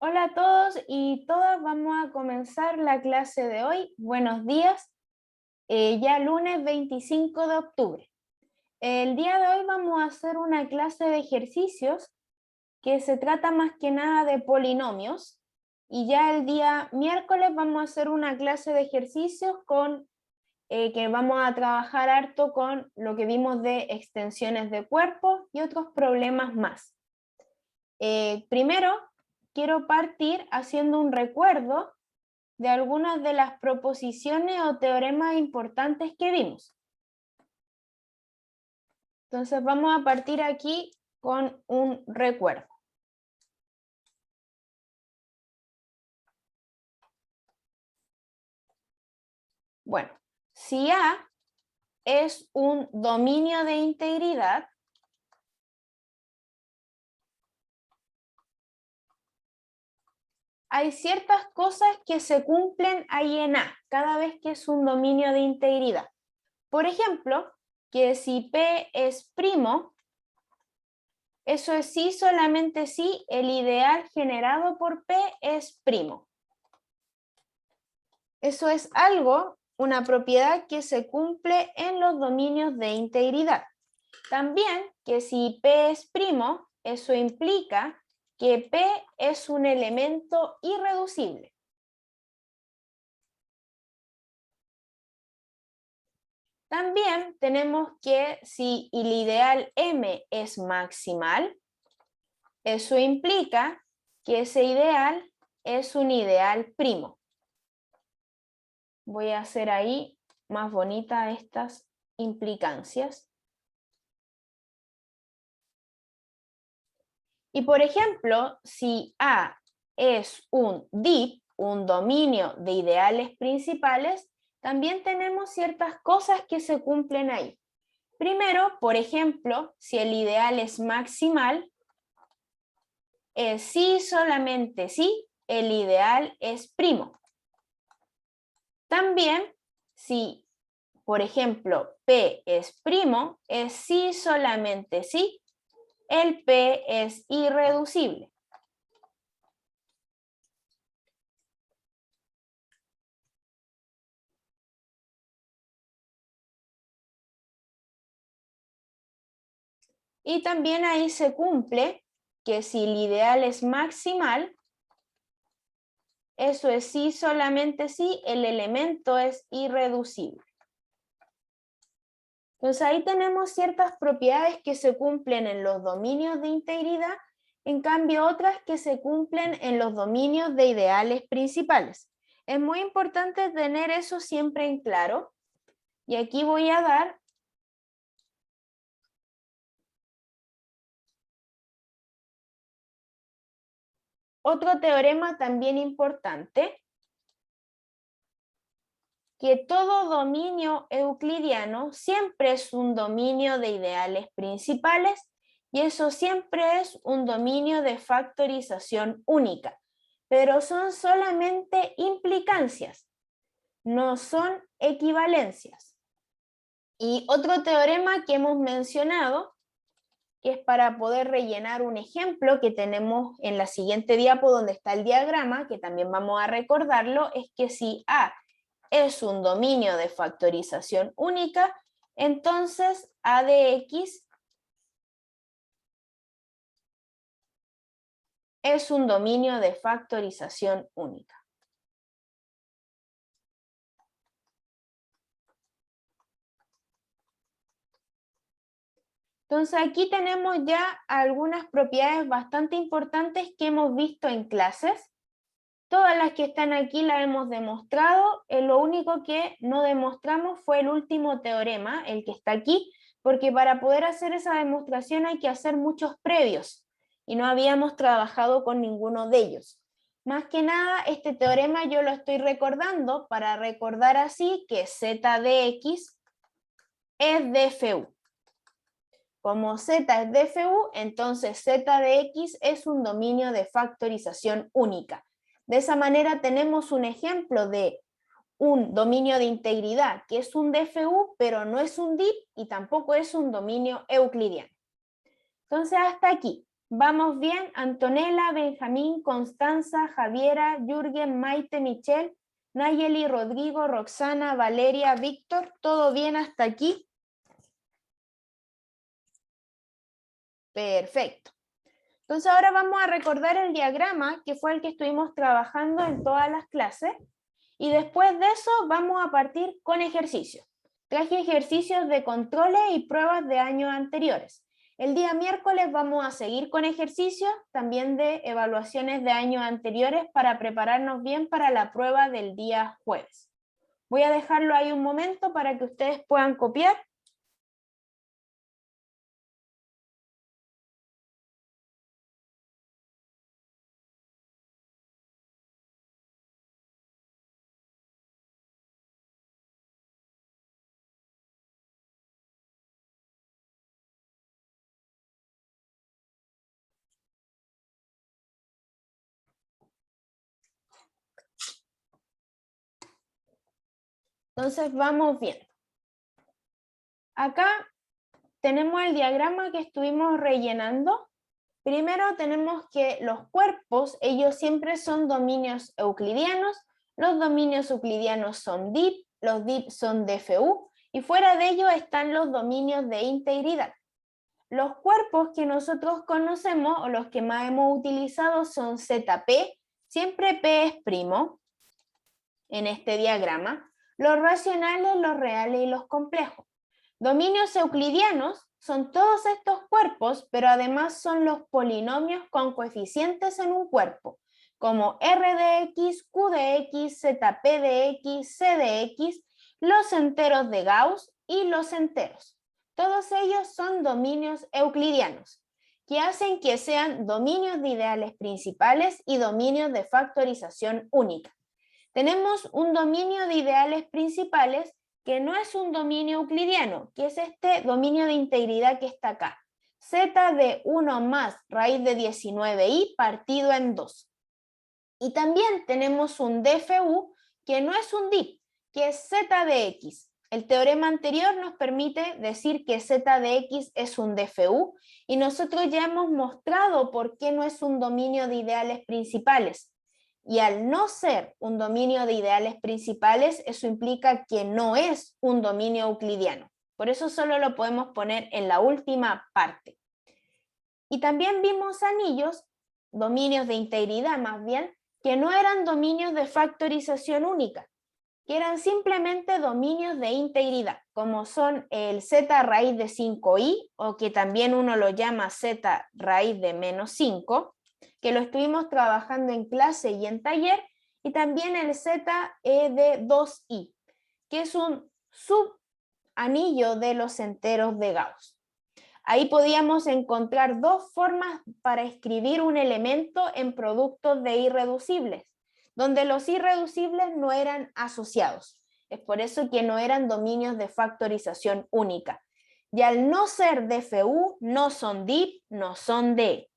Hola a todos y todas, vamos a comenzar la clase de hoy. Buenos días, ya lunes 25 de octubre. El día de hoy vamos a hacer una clase de ejercicios que se trata más que nada de polinomios, y ya el día miércoles vamos a hacer una clase de ejercicios que vamos a trabajar harto con lo que vimos de extensiones de cuerpo y otros problemas más. Primero, quiero partir haciendo un recuerdo de algunas de las proposiciones o teoremas importantes que vimos. Entonces vamos a partir aquí con un recuerdo. Bueno, si A es un dominio de integridad, hay ciertas cosas que se cumplen ahí en A, cada vez que es un dominio de integridad. Por ejemplo, que si P es primo, eso es sí, solamente si el ideal generado por P es primo. Eso es algo, una propiedad que se cumple en los dominios de integridad. También que si P es primo, eso implica que P es un elemento irreducible. También tenemos que si el ideal M es maximal, eso implica que ese ideal es un ideal primo. Voy a hacer ahí más bonitas estas implicancias. Y por ejemplo, si A es un DIP, un dominio de ideales principales, también tenemos ciertas cosas que se cumplen ahí. Primero, por ejemplo, si el ideal es maximal, es sí, solamente sí, el ideal es primo. También, si, por ejemplo, P es primo, es sí, solamente sí, el P es irreducible. Y también ahí se cumple que si el ideal es maximal, eso es sí, solamente sí, el elemento es irreducible. Entonces ahí tenemos ciertas propiedades que se cumplen en los dominios de integridad, en cambio otras que se cumplen en los dominios de ideales principales. Es muy importante tener eso siempre en claro, y aquí voy a dar otro teorema también importante, que todo dominio euclidiano siempre es un dominio de ideales principales, y eso siempre es un dominio de factorización única, pero son solamente implicancias, no son equivalencias. Y otro teorema que hemos mencionado, que es para poder rellenar un ejemplo que tenemos en la siguiente diapo donde está el diagrama, que también vamos a recordarlo, es que si A es un dominio de factorización única, entonces A de X es un dominio de factorización única. Entonces aquí tenemos ya algunas propiedades bastante importantes que hemos visto en clases. Todas las que están aquí las hemos demostrado, lo único que no demostramos fue el último teorema, el que está aquí, porque para poder hacer esa demostración hay que hacer muchos previos, y no habíamos trabajado con ninguno de ellos. Más que nada, este teorema yo lo estoy recordando para recordar así que z de x es dfu. Como z es dfu, entonces z de x es un dominio de factorización única. De esa manera tenemos un ejemplo de un dominio de integridad que es un dfu, pero no es un DIP y tampoco es un dominio euclidiano. Entonces hasta aquí. ¿Vamos bien? Antonella, Benjamín, Constanza, Javiera, Jürgen, Maite, Michelle, Nayeli, Rodrigo, Roxana, Valeria, Víctor, ¿todo bien hasta aquí? Perfecto. Entonces ahora vamos a recordar el diagrama que fue el que estuvimos trabajando en todas las clases y después de eso vamos a partir con ejercicios. Traje ejercicios de controles y pruebas de años anteriores. El día miércoles vamos a seguir con ejercicios también de evaluaciones de años anteriores para prepararnos bien para la prueba del día jueves. Voy a dejarlo ahí un momento para que ustedes puedan copiar. Entonces vamos viendo. Acá tenemos el diagrama que estuvimos rellenando. Primero tenemos que los cuerpos, ellos siempre son dominios euclidianos. Los dominios euclidianos son DIP, los DIP son DFU, y fuera de ellos están los dominios de integridad. Los cuerpos que nosotros conocemos, o los que más hemos utilizado, son ZP, siempre P es primo, en este diagrama, los racionales, los reales y los complejos. Dominios euclidianos son todos estos cuerpos, pero además son los polinomios con coeficientes en un cuerpo, como R de X, Q de X, ZP de X, C de X, los enteros de Gauss y los enteros. Todos ellos son dominios euclidianos, que hacen que sean dominios de ideales principales y dominios de factorización única. Tenemos un dominio de ideales principales que no es un dominio euclidiano, que es este dominio de integridad que está acá. Z de 1 más raíz de 19i partido en 2. Y también tenemos un DFU que no es un DIP, que es Z de X. El teorema anterior nos permite decir que Z de X es un DFU y nosotros ya hemos mostrado por qué no es un dominio de ideales principales. Y al no ser un dominio de ideales principales, eso implica que no es un dominio euclidiano. Por eso solo lo podemos poner en la última parte. Y también vimos anillos, dominios de integridad más bien, que no eran dominios de factorización única, que eran simplemente dominios de integridad, como son el z raíz de 5i, o que también uno lo llama z raíz de menos 5, que lo estuvimos trabajando en clase y en taller, y también el z de 2i, que es un subanillo de los enteros de Gauss. Ahí podíamos encontrar dos formas para escribir un elemento en productos de irreducibles, donde los irreducibles no eran asociados. Es por eso que no eran dominios de factorización única. Y al no ser DFU, no son DIP, no son DE.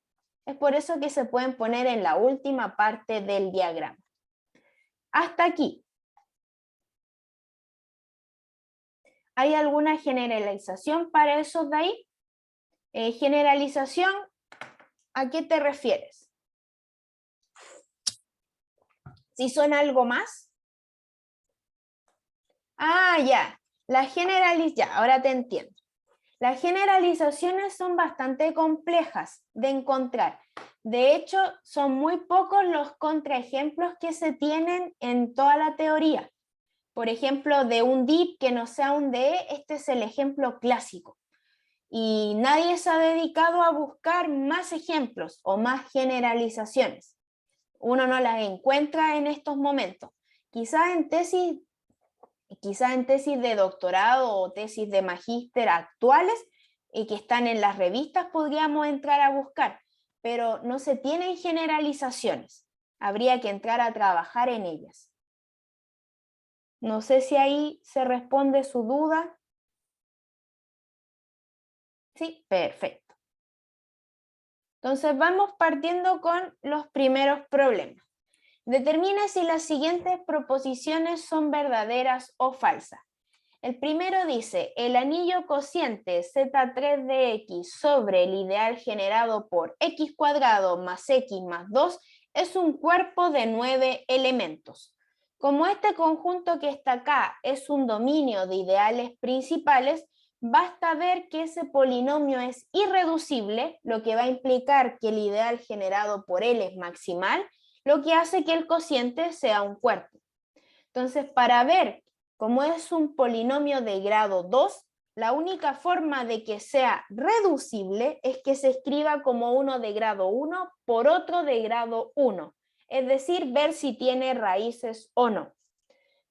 Es por eso que se pueden poner en la última parte del diagrama. Hasta aquí. ¿Hay alguna generalización para esos de ahí? Generalización, ¿a qué te refieres? ¿Si son algo más? Ah, ya. Ya, ahora te entiendo. Las generalizaciones son bastante complejas de encontrar. De hecho, son muy pocos los contraejemplos que se tienen en toda la teoría. Por ejemplo, de un DIP que no sea un DE, este es el ejemplo clásico. Y nadie se ha dedicado a buscar más ejemplos o más generalizaciones. Uno no las encuentra en estos momentos. Quizás en tesis de doctorado o tesis de magíster actuales que están en las revistas podríamos entrar a buscar, pero no se tienen generalizaciones. Habría que entrar a trabajar en ellas. No sé si ahí se responde su duda. Sí, perfecto. Entonces vamos partiendo con los primeros problemas. Determina si las siguientes proposiciones son verdaderas o falsas. El primero dice, el anillo cociente Z3 de X sobre el ideal generado por X cuadrado más X más 2 es un cuerpo de 9 elementos. Como este conjunto que está acá es un dominio de ideales principales, basta ver que ese polinomio es irreducible, lo que va a implicar que el ideal generado por él es maximal, lo que hace que el cociente sea un cuerpo. Entonces, para ver cómo es un polinomio de grado 2, la única forma de que sea reducible es que se escriba como uno de grado 1 por otro de grado 1. Es decir, ver si tiene raíces o no.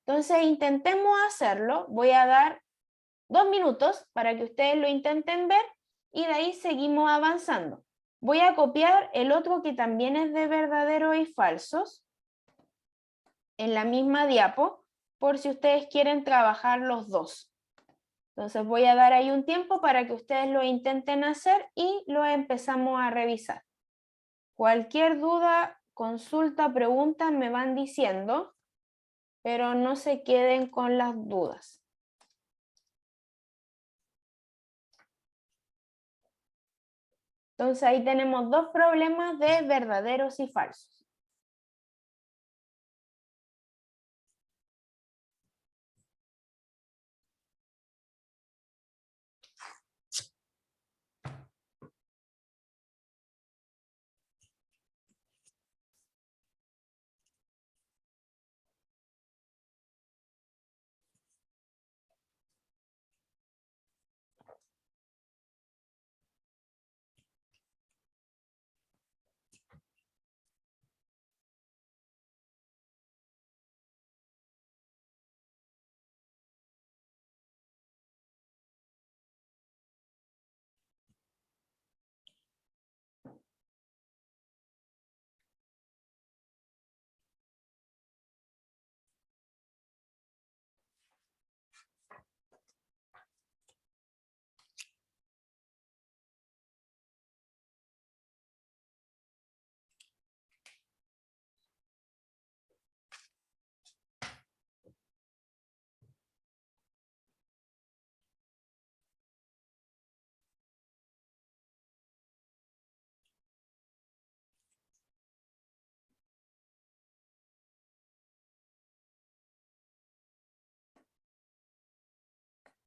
Entonces, intentemos hacerlo. Voy a dar 2 minutos para que ustedes lo intenten ver y de ahí seguimos avanzando. Voy a copiar el otro que también es de verdaderos y falsos en la misma diapo por si ustedes quieren trabajar los dos. Entonces voy a dar ahí un tiempo para que ustedes lo intenten hacer y lo empezamos a revisar. Cualquier duda, consulta, pregunta me van diciendo, pero no se queden con las dudas. Entonces ahí tenemos dos problemas de verdaderos y falsos.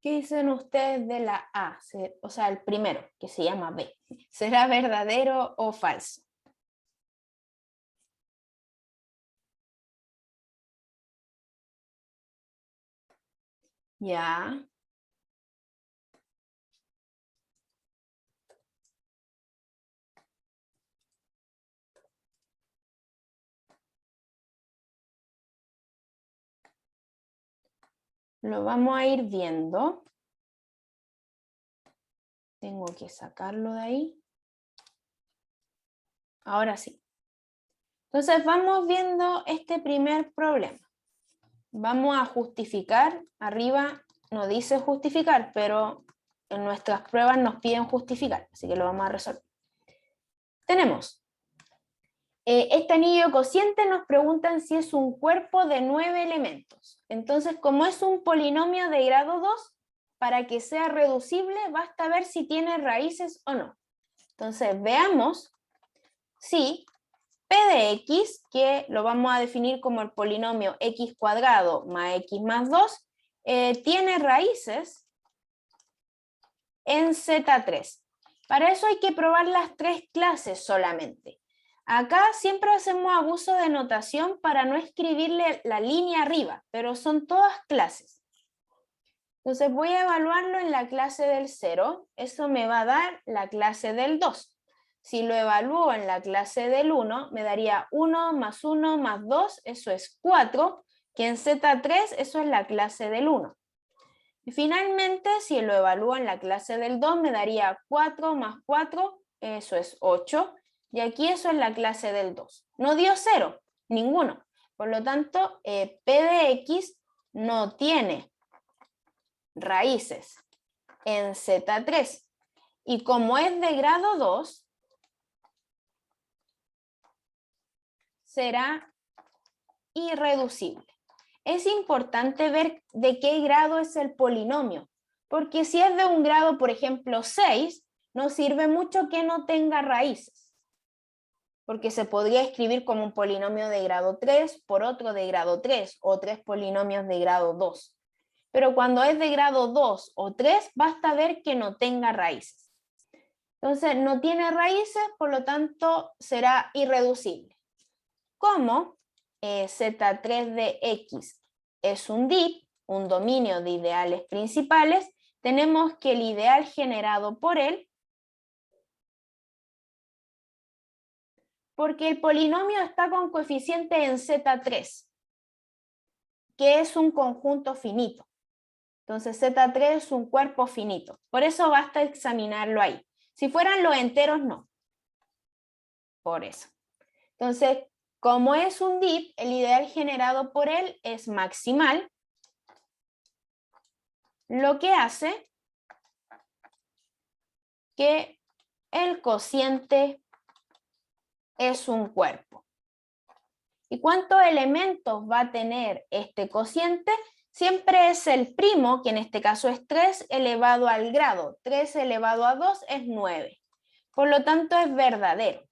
¿Qué dicen ustedes de la A? O sea, el primero, que se llama B. ¿Será verdadero o falso? Ya. Lo vamos a ir viendo. Tengo que sacarlo de ahí. Ahora sí. Entonces vamos viendo este primer problema. Vamos a justificar. Arriba no dice justificar, pero en nuestras pruebas nos piden justificar, así que lo vamos a resolver. Tenemos este anillo cociente, nos preguntan si es un cuerpo de 9 elementos. Entonces, como es un polinomio de grado 2, para que sea reducible, basta ver si tiene raíces o no. Entonces, veamos si P de X, que lo vamos a definir como el polinomio X cuadrado más X más 2, tiene raíces en Z3. Para eso hay que probar las 3 clases solamente. Acá siempre hacemos abuso de notación para no escribirle la línea arriba, pero son todas clases. Entonces voy a evaluarlo en la clase del 0, eso me va a dar la clase del 2. Si lo evalúo en la clase del 1, me daría 1 más 1 más 2, eso es 4, que en Z3 eso es la clase del 1. Y finalmente, si lo evalúo en la clase del 2, me daría 4 más 4, eso es 8, y aquí eso es la clase del 2. No dio 0, ninguno. Por lo tanto, P de X no tiene raíces en Z3. Y como es de grado 2, será irreducible. es importante ver de qué grado es el polinomio, porque si es de un grado, por ejemplo, 6, no sirve mucho que no tenga raíces, porque se podría escribir como un polinomio de grado 3 por otro de grado 3 o 3 polinomios de grado 2. Pero cuando es de grado 2 o 3, basta ver que no tenga raíces. Entonces, no tiene raíces, por lo tanto, será irreducible. Como Z3 de X es un DIP, un dominio de ideales principales, tenemos que el ideal generado por él, porque el polinomio está con coeficiente en Z3, que es un conjunto finito. Entonces Z3 es un cuerpo finito. Por eso basta examinarlo ahí. Si fueran los enteros, no. Por eso. Entonces, como es un DIP, el ideal generado por él es maximal, lo que hace que el cociente es un cuerpo. ¿Y cuántos elementos va a tener este cociente? Siempre es el primo, que en este caso es 3 elevado al grado. 3 elevado a 2 es 9. Por lo tanto, es verdadero.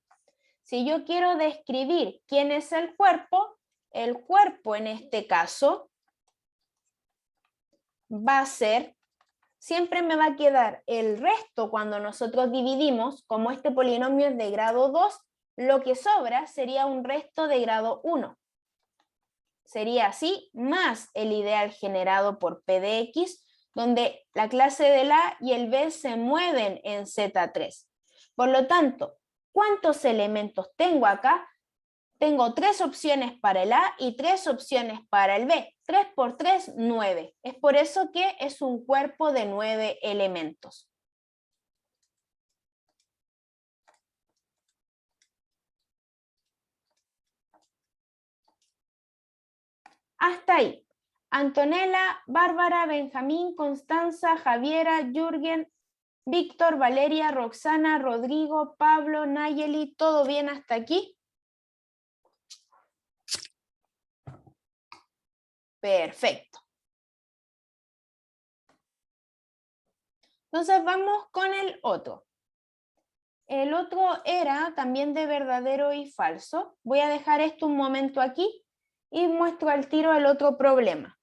Si yo quiero describir quién es el cuerpo en este caso va a ser, siempre me va a quedar el resto cuando nosotros dividimos, como este polinomio es de grado 2, lo que sobra sería un resto de grado 1. Sería así, más el ideal generado por P de X, donde la clase del A y el B se mueven en Z3. Por lo tanto, ¿cuántos elementos tengo acá? Tengo 3 opciones para el A y 3 opciones para el B. 3 por 3, 9. Es por eso que es un cuerpo de 9 elementos. Hasta ahí. Antonella, Bárbara, Benjamín, Constanza, Javiera, Jürgen, Víctor, Valeria, Roxana, Rodrigo, Pablo, Nayeli, ¿todo bien hasta aquí? Perfecto. Entonces vamos con el otro. El otro era también de verdadero y falso. Voy a dejar esto un momento aquí y muestro al tiro el otro problema.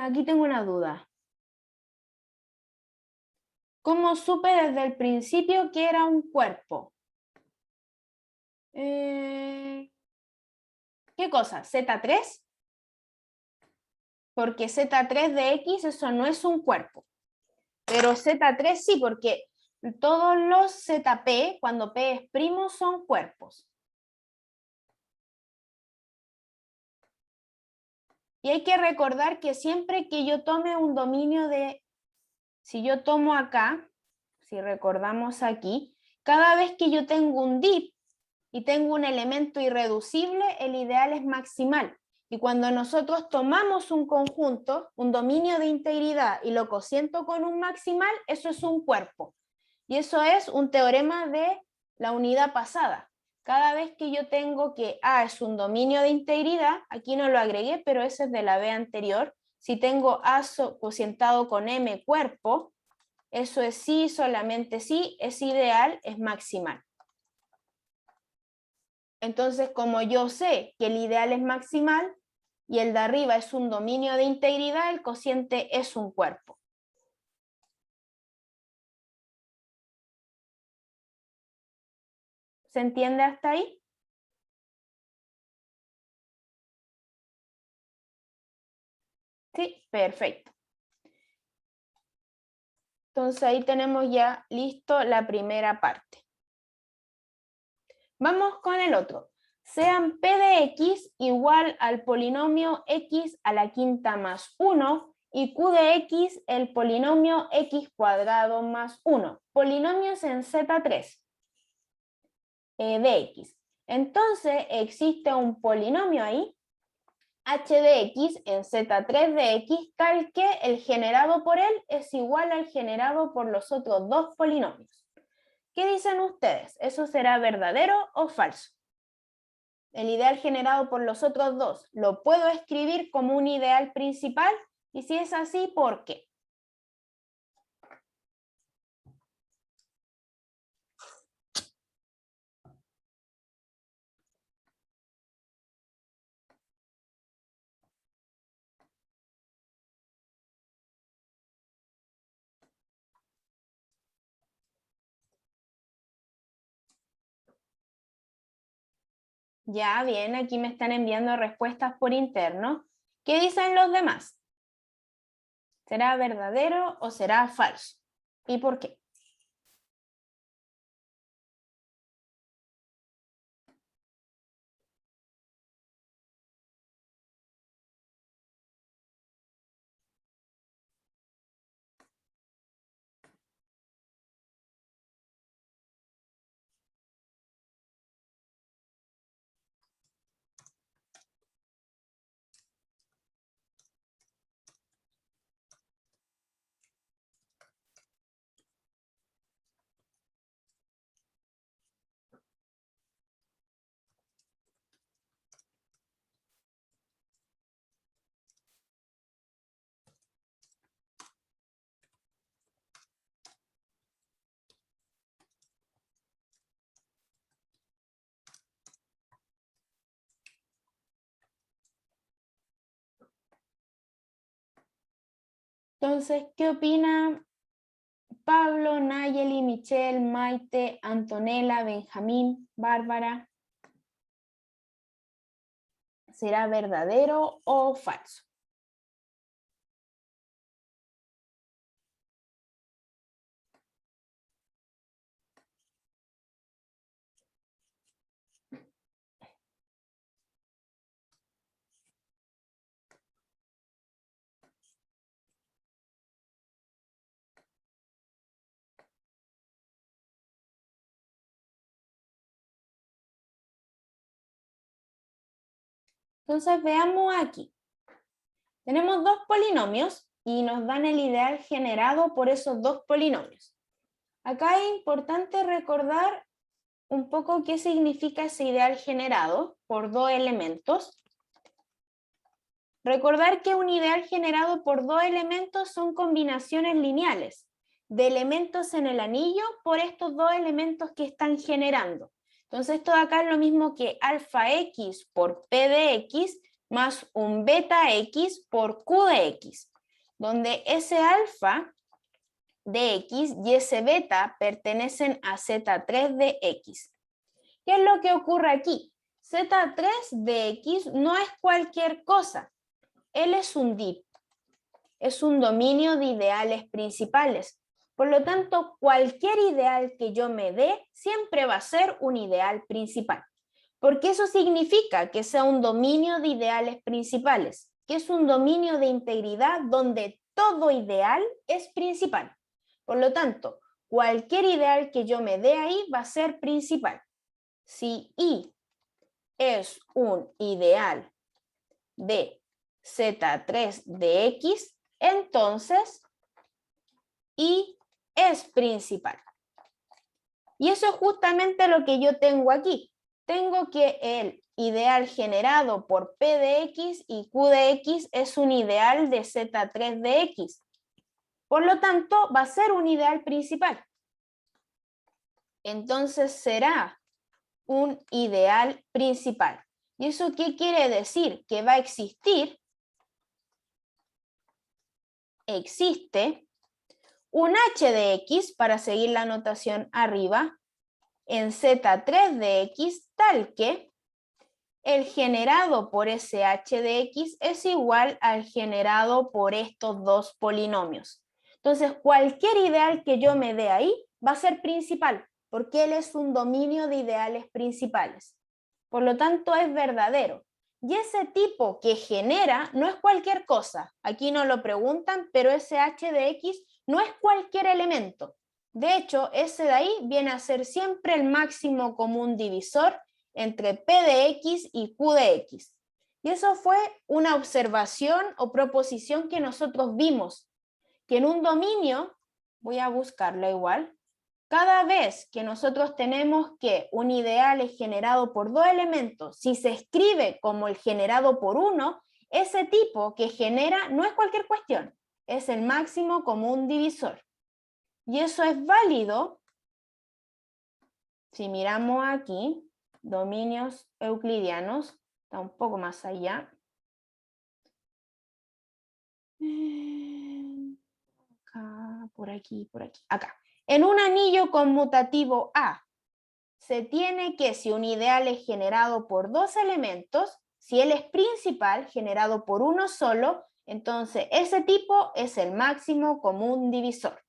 Aquí tengo una duda. ¿Cómo supe desde el principio que era un cuerpo? ¿Qué cosa? ¿Z3? Porque Z3 de X eso no es un cuerpo. Pero Z3 sí, porque todos los ZP, cuando P es primo, son cuerpos. Y hay que recordar que siempre que yo tome un dominio de, si yo tomo acá, si recordamos aquí, cada vez que yo tengo un DIP y tengo un elemento irreducible, el ideal es maximal. Y cuando nosotros tomamos un conjunto, un dominio de integridad y lo cociento con un maximal, eso es un cuerpo. Y eso es un teorema de la unidad pasada. Cada vez que yo tengo que A es un dominio de integridad, aquí no lo agregué, pero ese es de la B anterior. Si tengo A cocientado con M cuerpo, eso es sí, solamente sí, es ideal, es maximal. Entonces, como yo sé que el ideal es maximal y el de arriba es un dominio de integridad, el cociente es un cuerpo. ¿Se entiende hasta ahí? Sí, perfecto. Entonces ahí tenemos ya listo la primera parte. Vamos con el otro. Sean P de X igual al polinomio X a la quinta más 1 y Q de X el polinomio X cuadrado más 1. Polinomios en Z3 de X. Entonces existe un polinomio ahí, h de X en Z3 de X, tal que el generado por él es igual al generado por los otros dos polinomios. ¿Qué dicen ustedes? ¿Eso será verdadero o falso? El ideal generado por los otros dos, ¿lo puedo escribir como un ideal principal? Y si es así, ¿por qué? Ya, bien, aquí me están enviando respuestas por interno. ¿Qué dicen los demás? ¿Será verdadero o será falso? ¿Y por qué? Entonces, ¿qué opina Pablo, Nayeli, Michelle, Maite, Antonella, Benjamín, Bárbara? ¿Será verdadero o falso? Entonces veamos aquí. Tenemos dos polinomios y nos dan el ideal generado por esos dos polinomios. Acá es importante recordar un poco qué significa ese ideal generado por dos elementos. Recordar que un ideal generado por dos elementos son combinaciones lineales de elementos en el anillo por estos dos elementos que están generando. Entonces esto de acá es lo mismo que alfa x por p de x más un beta x por q de x, donde ese alfa de x y ese beta pertenecen a z3 de x. ¿Qué es lo que ocurre aquí? Z3 de x no es cualquier cosa. Él es un DIP, es un dominio de ideales principales. Por lo tanto, cualquier ideal que yo me dé siempre va a ser un ideal principal. Porque eso significa que sea un dominio de ideales principales, que es un dominio de integridad donde todo ideal es principal. Por lo tanto, cualquier ideal que yo me dé ahí va a ser principal. Si I es un ideal de Z3 de X, entonces Y es principal. Y eso es justamente lo que yo tengo aquí. Tengo que el ideal generado por P de X y Q de X es un ideal de Z3 de X. Por lo tanto, va a ser un ideal principal. Entonces será un ideal principal. ¿Y eso qué quiere decir? Que va a existir, existe, un h de x, para seguir la notación arriba, en z3 de x, tal que el generado por ese h de x es igual al generado por estos dos polinomios. Entonces, cualquier ideal que yo me dé ahí va a ser principal, porque él es un dominio de ideales principales. Por lo tanto, es verdadero. Y ese tipo que genera no es cualquier cosa. Aquí no lo preguntan, pero ese h de x no es cualquier elemento. De hecho, ese de ahí viene a ser siempre el máximo común divisor entre p de x y q de x. Y eso fue una observación o proposición que nosotros vimos, que en un dominio, voy a buscarla igual, cada vez que nosotros tenemos que un ideal es generado por dos elementos, si se escribe como el generado por uno, ese tipo que genera no es cualquier cuestión, es el máximo común divisor. Y eso es válido si miramos aquí, dominios euclidianos, está un poco más allá. Acá, por aquí, acá. En un anillo conmutativo A, se tiene que si un ideal es generado por dos elementos, si él es principal, generado por uno solo, entonces ese tipo es el máximo común divisor.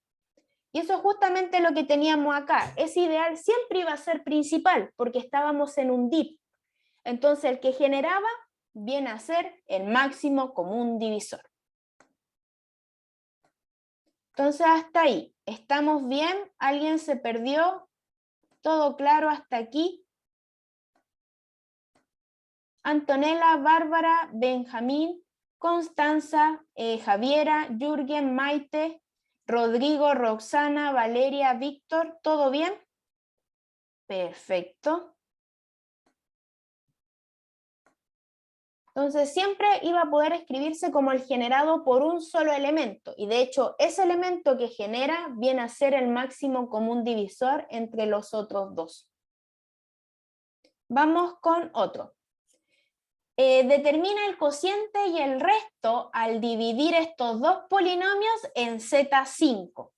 Y eso es justamente lo que teníamos acá. Ese ideal siempre iba a ser principal, porque estábamos en un DIP. Entonces el que generaba viene a ser el máximo común divisor. Entonces hasta ahí, ¿estamos bien? ¿Alguien se perdió? ¿Todo claro hasta aquí? Antonella, Bárbara, Benjamín, Constanza, Javiera, Jürgen, Maite, Rodrigo, Roxana, Valeria, Víctor, ¿todo bien? Perfecto. Entonces siempre iba a poder escribirse como el generado por un solo elemento, y de hecho ese elemento que genera viene a ser el máximo común divisor entre los otros dos. Vamos con otro. Determina el cociente y el resto al dividir estos dos polinomios en Z5.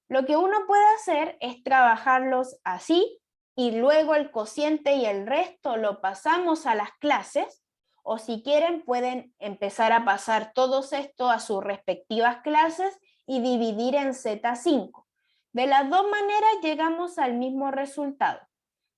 Lo que uno puede hacer es trabajarlos así, y luego el cociente y el resto lo pasamos a las clases, o si quieren pueden empezar a pasar todos esto a sus respectivas clases y dividir en Z5. De las dos maneras llegamos al mismo resultado.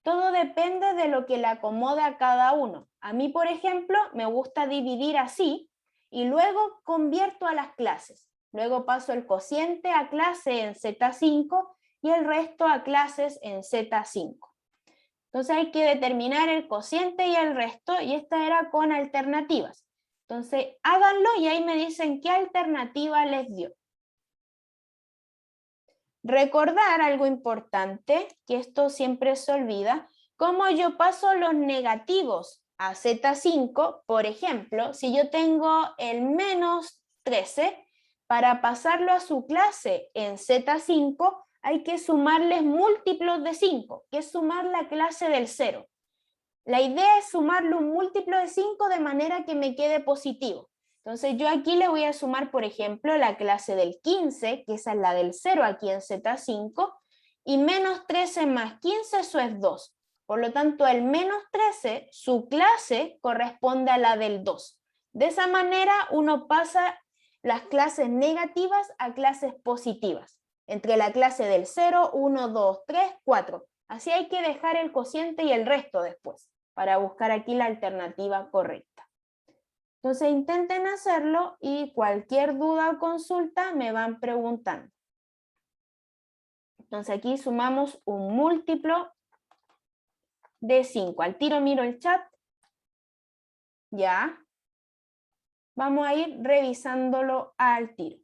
Todo depende de lo que le acomode a cada uno. A mí, por ejemplo, me gusta dividir así y luego convierto a las clases. Luego paso el cociente a clase en Z5 y el resto a clases en Z5. Entonces hay que determinar el cociente y el resto, y esta era con alternativas. Entonces háganlo y ahí me dicen qué alternativa les dio. Recordar algo importante, que esto siempre se olvida, cómo yo paso los negativos a Z5, por ejemplo, si yo tengo el menos 13, para pasarlo a su clase en Z5, hay que sumarles múltiplos de 5, que es sumar la clase del 0. La idea es sumarle un múltiplo de 5 de manera que me quede positivo. Entonces yo aquí le voy a sumar, por ejemplo, la clase del 15, que esa es la del 0 aquí en Z5, y menos 13 más 15, eso es 2. Por lo tanto, el menos 13, su clase corresponde a la del 2. De esa manera uno pasa las clases negativas a clases positivas, entre la clase del 0, 1, 2, 3, 4. Así hay que dejar el cociente y el resto después, para buscar aquí la alternativa correcta. Entonces intenten hacerlo y cualquier duda o consulta me van preguntando. Entonces aquí sumamos un múltiplo de 5. Al tiro miro el chat. Ya. Vamos a ir revisándolo al tiro.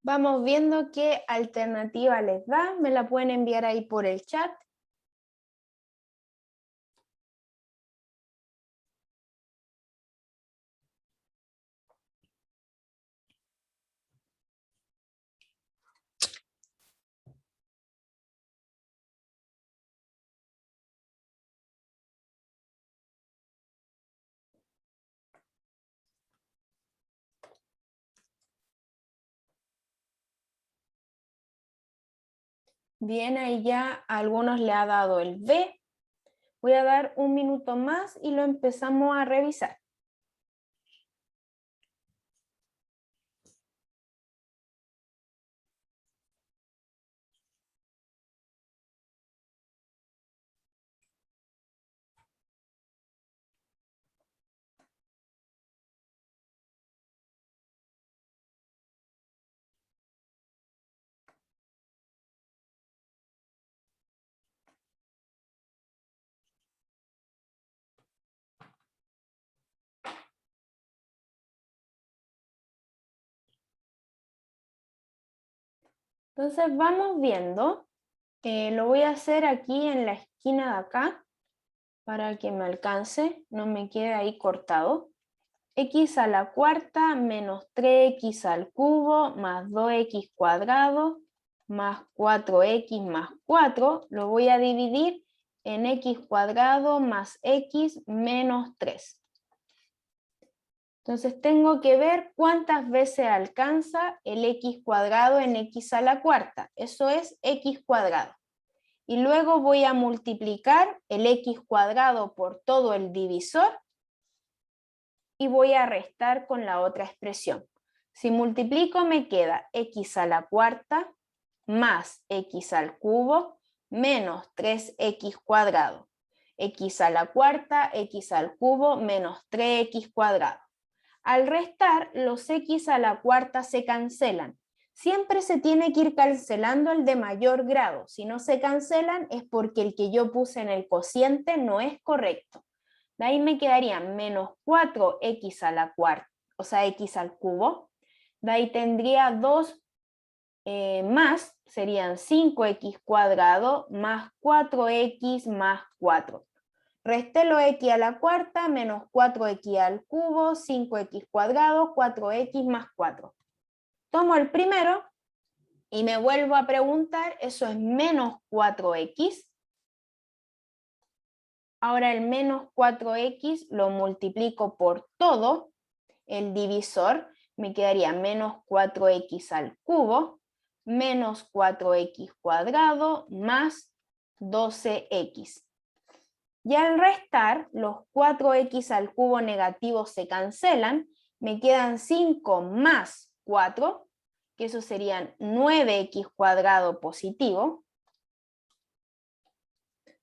Vamos viendo qué alternativa les da. Me la pueden enviar ahí por el chat. Bien, ahí ya a algunos le ha dado el B. Voy a dar un minuto más y lo empezamos a revisar. Entonces vamos viendo. Lo voy a hacer aquí en la esquina de acá para que me alcance, no me quede ahí cortado. X a la cuarta menos 3x al cubo más 2x cuadrado más 4x más 4, lo voy a dividir en x cuadrado más x menos 3. Entonces tengo que ver cuántas veces alcanza el x cuadrado en x a la cuarta. Eso es x cuadrado. Y luego voy a multiplicar el x cuadrado por todo el divisor y voy a restar con la otra expresión. Si multiplico me queda x a la cuarta más x al cubo menos 3x cuadrado. X a la cuarta, x al cubo menos 3x cuadrado. Al restar, los x a la cuarta se cancelan. Siempre se tiene que ir cancelando el de mayor grado. Si no se cancelan es porque el que yo puse en el cociente no es correcto. De ahí me quedaría menos 4x a la cuarta, o sea, x al cubo. De ahí tendría 2 más, serían 5x cuadrado más 4x más 4. Resté lo x a la cuarta menos 4x al cubo, 5x cuadrado, 4x más 4. Tomo el primero y me vuelvo a preguntar, eso es menos 4x. Ahora el menos 4x lo multiplico por todo el divisor, me quedaría menos 4x al cubo, menos 4x cuadrado más 12x. Y al restar, los 4x al cubo negativos se cancelan, me quedan 5 más 4, que eso serían 9x cuadrado positivo.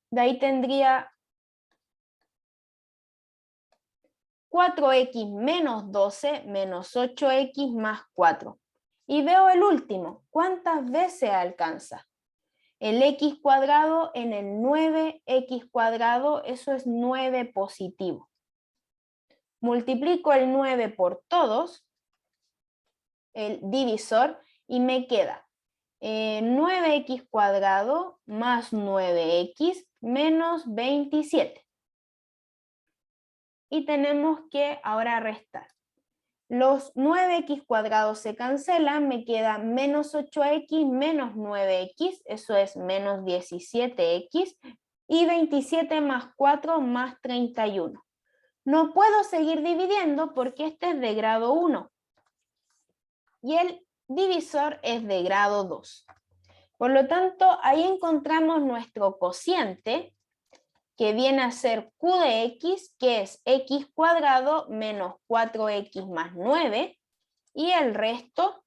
De ahí tendría 4x menos 12 menos 8x más 4. Y veo el último, ¿cuántas veces alcanza? El x cuadrado en el 9x cuadrado, eso es 9 positivo. Multiplico el 9 por todos, el divisor, y me queda 9x cuadrado más 9x menos 27. Y tenemos que ahora restar. Los 9x cuadrados se cancelan, me queda menos 8x menos 9x, eso es menos 17x, y 27 más 4 más 31. No puedo seguir dividiendo porque este es de grado 1 y el divisor es de grado 2. Por lo tanto, ahí encontramos nuestro cociente, que viene a ser Q de X, que es X cuadrado menos 4X más 9, y el resto,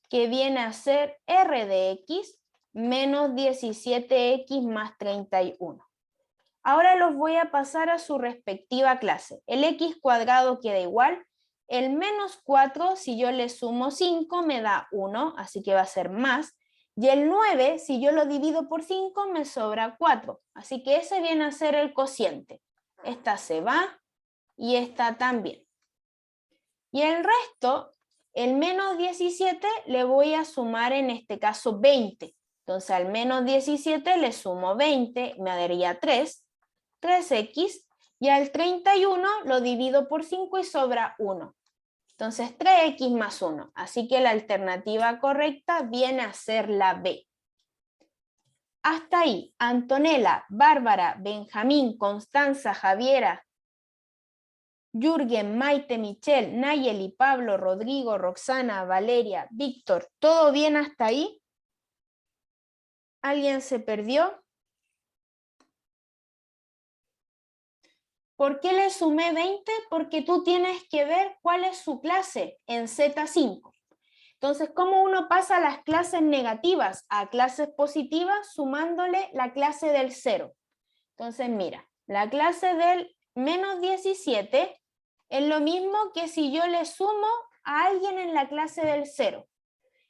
que viene a ser R de X menos 17X más 31. Ahora los voy a pasar a su respectiva clase. El X cuadrado queda igual. El menos 4, si yo le sumo 5, me da 1, así que va a ser más. Y el 9, si yo lo divido por 5, me sobra 4. Así que ese viene a ser el cociente. Esta se va y esta también. Y el resto el menos 17 le voy a sumar en este caso 20. Entonces al menos 17 le sumo 20, me daría 3x, y al 31 lo divido por 5 y sobra 1. Entonces 3x más 1. Así que la alternativa correcta viene a ser la B. Hasta ahí, Antonella, Bárbara, Benjamín, Constanza, Javiera, Jürgen, Maite, Michelle, Nayeli, Pablo, Rodrigo, Roxana, Valeria, Víctor, ¿todo bien hasta ahí? ¿Alguien se perdió? ¿Por qué le sumé 20? Porque tú tienes que ver cuál es su clase en Z5. Entonces, ¿cómo uno pasa las clases negativas a clases positivas? Sumándole la clase del 0. Entonces, mira, la clase del menos 17 es lo mismo que si yo le sumo a alguien en la clase del 0.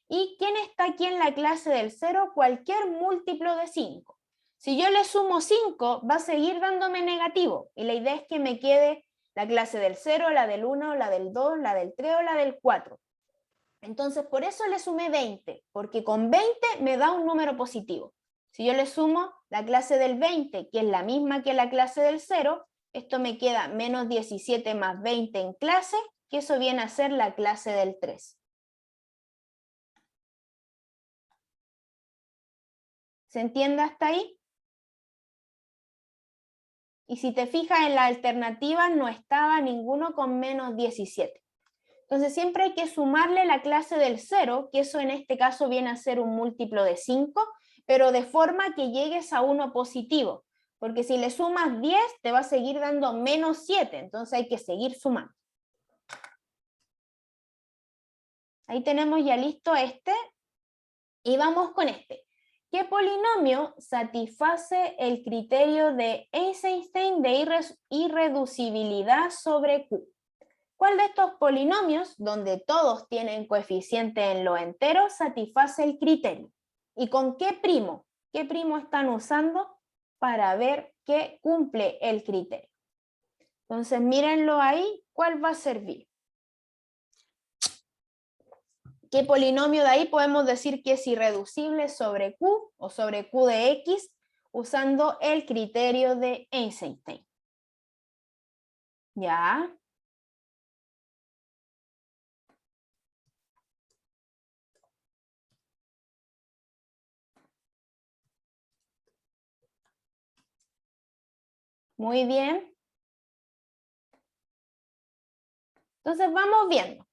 ¿Y quién está aquí en la clase del 0? Cualquier múltiplo de 5. Si yo le sumo 5, va a seguir dándome negativo. Y la idea es que me quede la clase del 0, la del 1, la del 2, la del 3 o la del 4. Entonces, por eso le sumé 20, porque con 20 me da un número positivo. Si yo le sumo la clase del 20, que es la misma que la clase del 0, esto me queda menos 17 más 20 en clase, que eso viene a ser la clase del 3. ¿Se entiende hasta ahí? Y si te fijas en la alternativa, no estaba ninguno con menos 17. Entonces siempre hay que sumarle la clase del 0, que eso en este caso viene a ser un múltiplo de 5, pero de forma que llegues a uno positivo. Porque si le sumas 10, te va a seguir dando menos 7, entonces hay que seguir sumando. Ahí tenemos ya listo este, y vamos con este. ¿Qué polinomio satisface el criterio de Eisenstein de irreducibilidad sobre Q? ¿Cuál de estos polinomios, donde todos tienen coeficiente en lo entero, satisface el criterio? ¿Y con qué primo? ¿Qué primo están usando para ver que cumple el criterio? Entonces, mírenlo ahí, ¿cuál va a servir? ¿Qué polinomio de ahí podemos decir que es irreducible sobre Q o sobre Q de X usando el criterio de Eisenstein? ¿Ya? Muy bien. Entonces vamos viendo.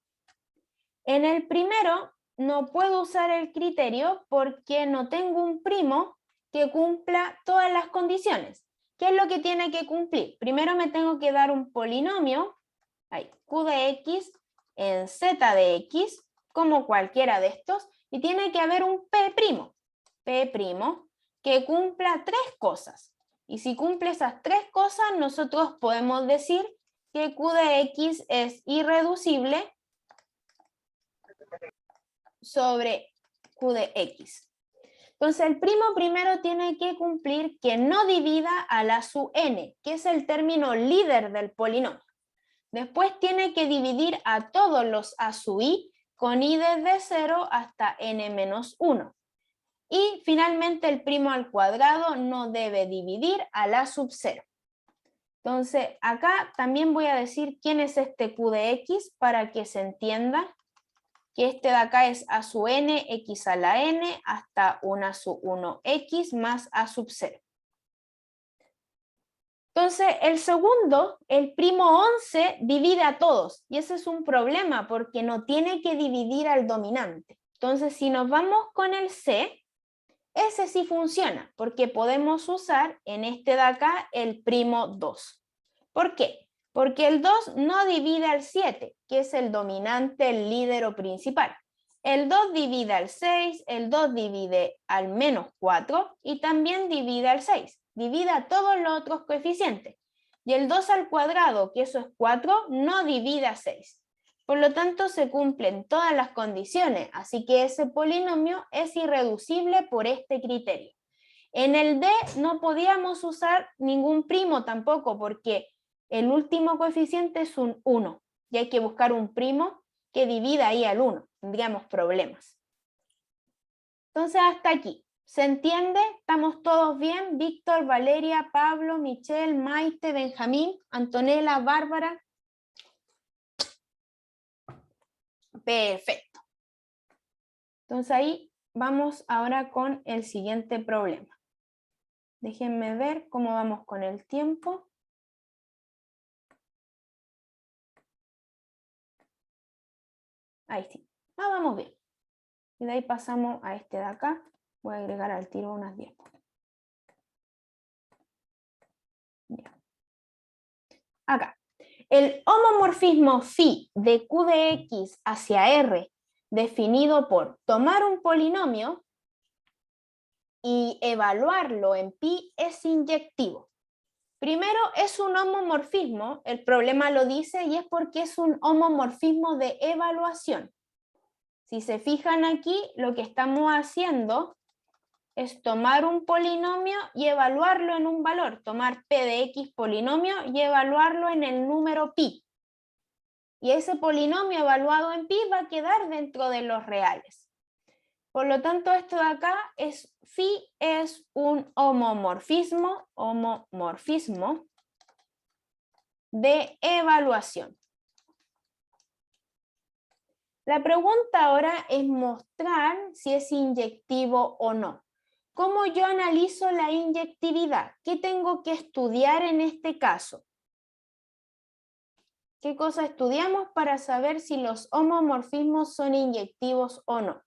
En el primero no puedo usar el criterio porque no tengo un primo que cumpla todas las condiciones. ¿Qué es lo que tiene que cumplir? Primero me tengo que dar un polinomio, Q de X en Z de X, como cualquiera de estos, y tiene que haber un P', que cumpla 3 cosas. Y si cumple esas 3 cosas, nosotros podemos decir que Q de X es irreducible sobre Q de X. Entonces el primo primero tiene que cumplir que no divida a la sub n, que es el término líder del polinomio. Después tiene que dividir a todos los a sub i con i desde 0 hasta n menos 1. Y finalmente el primo al cuadrado no debe dividir a la sub 0. Entonces acá también voy a decir quién es este Q de X para que se entienda que este de acá es a sub n, x a la n, hasta 1 sub 1x más a sub 0. Entonces, el segundo, el primo 11, divide a todos, y ese es un problema, porque no tiene que dividir al dominante. Entonces, si nos vamos con el C, ese sí funciona, porque podemos usar en este de acá el primo 2. ¿Por qué? Porque el 2 no divide al 7, que es el dominante, el líder o principal. El 2 divide al 6, el 2 divide al menos 4 y también divide al 6. Divide a todos los otros coeficientes. Y el 2 al cuadrado, que eso es 4, no divide a 6. Por lo tanto, se cumplen todas las condiciones, así que ese polinomio es irreducible por este criterio. En el D no podíamos usar ningún primo tampoco, porque el último coeficiente es un 1 y hay que buscar un primo que divida ahí al 1, tendríamos problemas. Entonces hasta aquí, ¿se entiende? ¿Estamos todos bien? Víctor, Valeria, Pablo, Michelle, Maite, Benjamín, Antonella, Bárbara. Perfecto. Entonces ahí vamos ahora con el siguiente problema. Déjenme ver cómo vamos con el tiempo. Ahí sí. Vamos bien. Y de ahí pasamos a este de acá. Voy a agregar al tiro unas 10. Ya. Acá. El homomorfismo phi de Q de X hacia R, definido por tomar un polinomio y evaluarlo en pi, es inyectivo. Primero, es un homomorfismo, el problema lo dice, y es porque es un homomorfismo de evaluación. Si se fijan aquí, lo que estamos haciendo es tomar un polinomio y evaluarlo en un valor, tomar p de x polinomio y evaluarlo en el número pi. Y ese polinomio evaluado en pi va a quedar dentro de los reales. Por lo tanto, esto de acá es phi es un homomorfismo de evaluación. La pregunta ahora es mostrar si es inyectivo o no. ¿Cómo yo analizo la inyectividad? ¿Qué tengo que estudiar en este caso? ¿Qué cosa estudiamos para saber si los homomorfismos son inyectivos o no?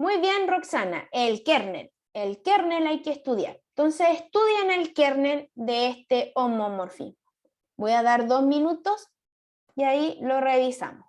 Muy bien, Roxana, el kernel. El kernel hay que estudiar. Entonces, estudian el kernel de este homomorfismo. Voy a dar 2 minutos y ahí lo revisamos.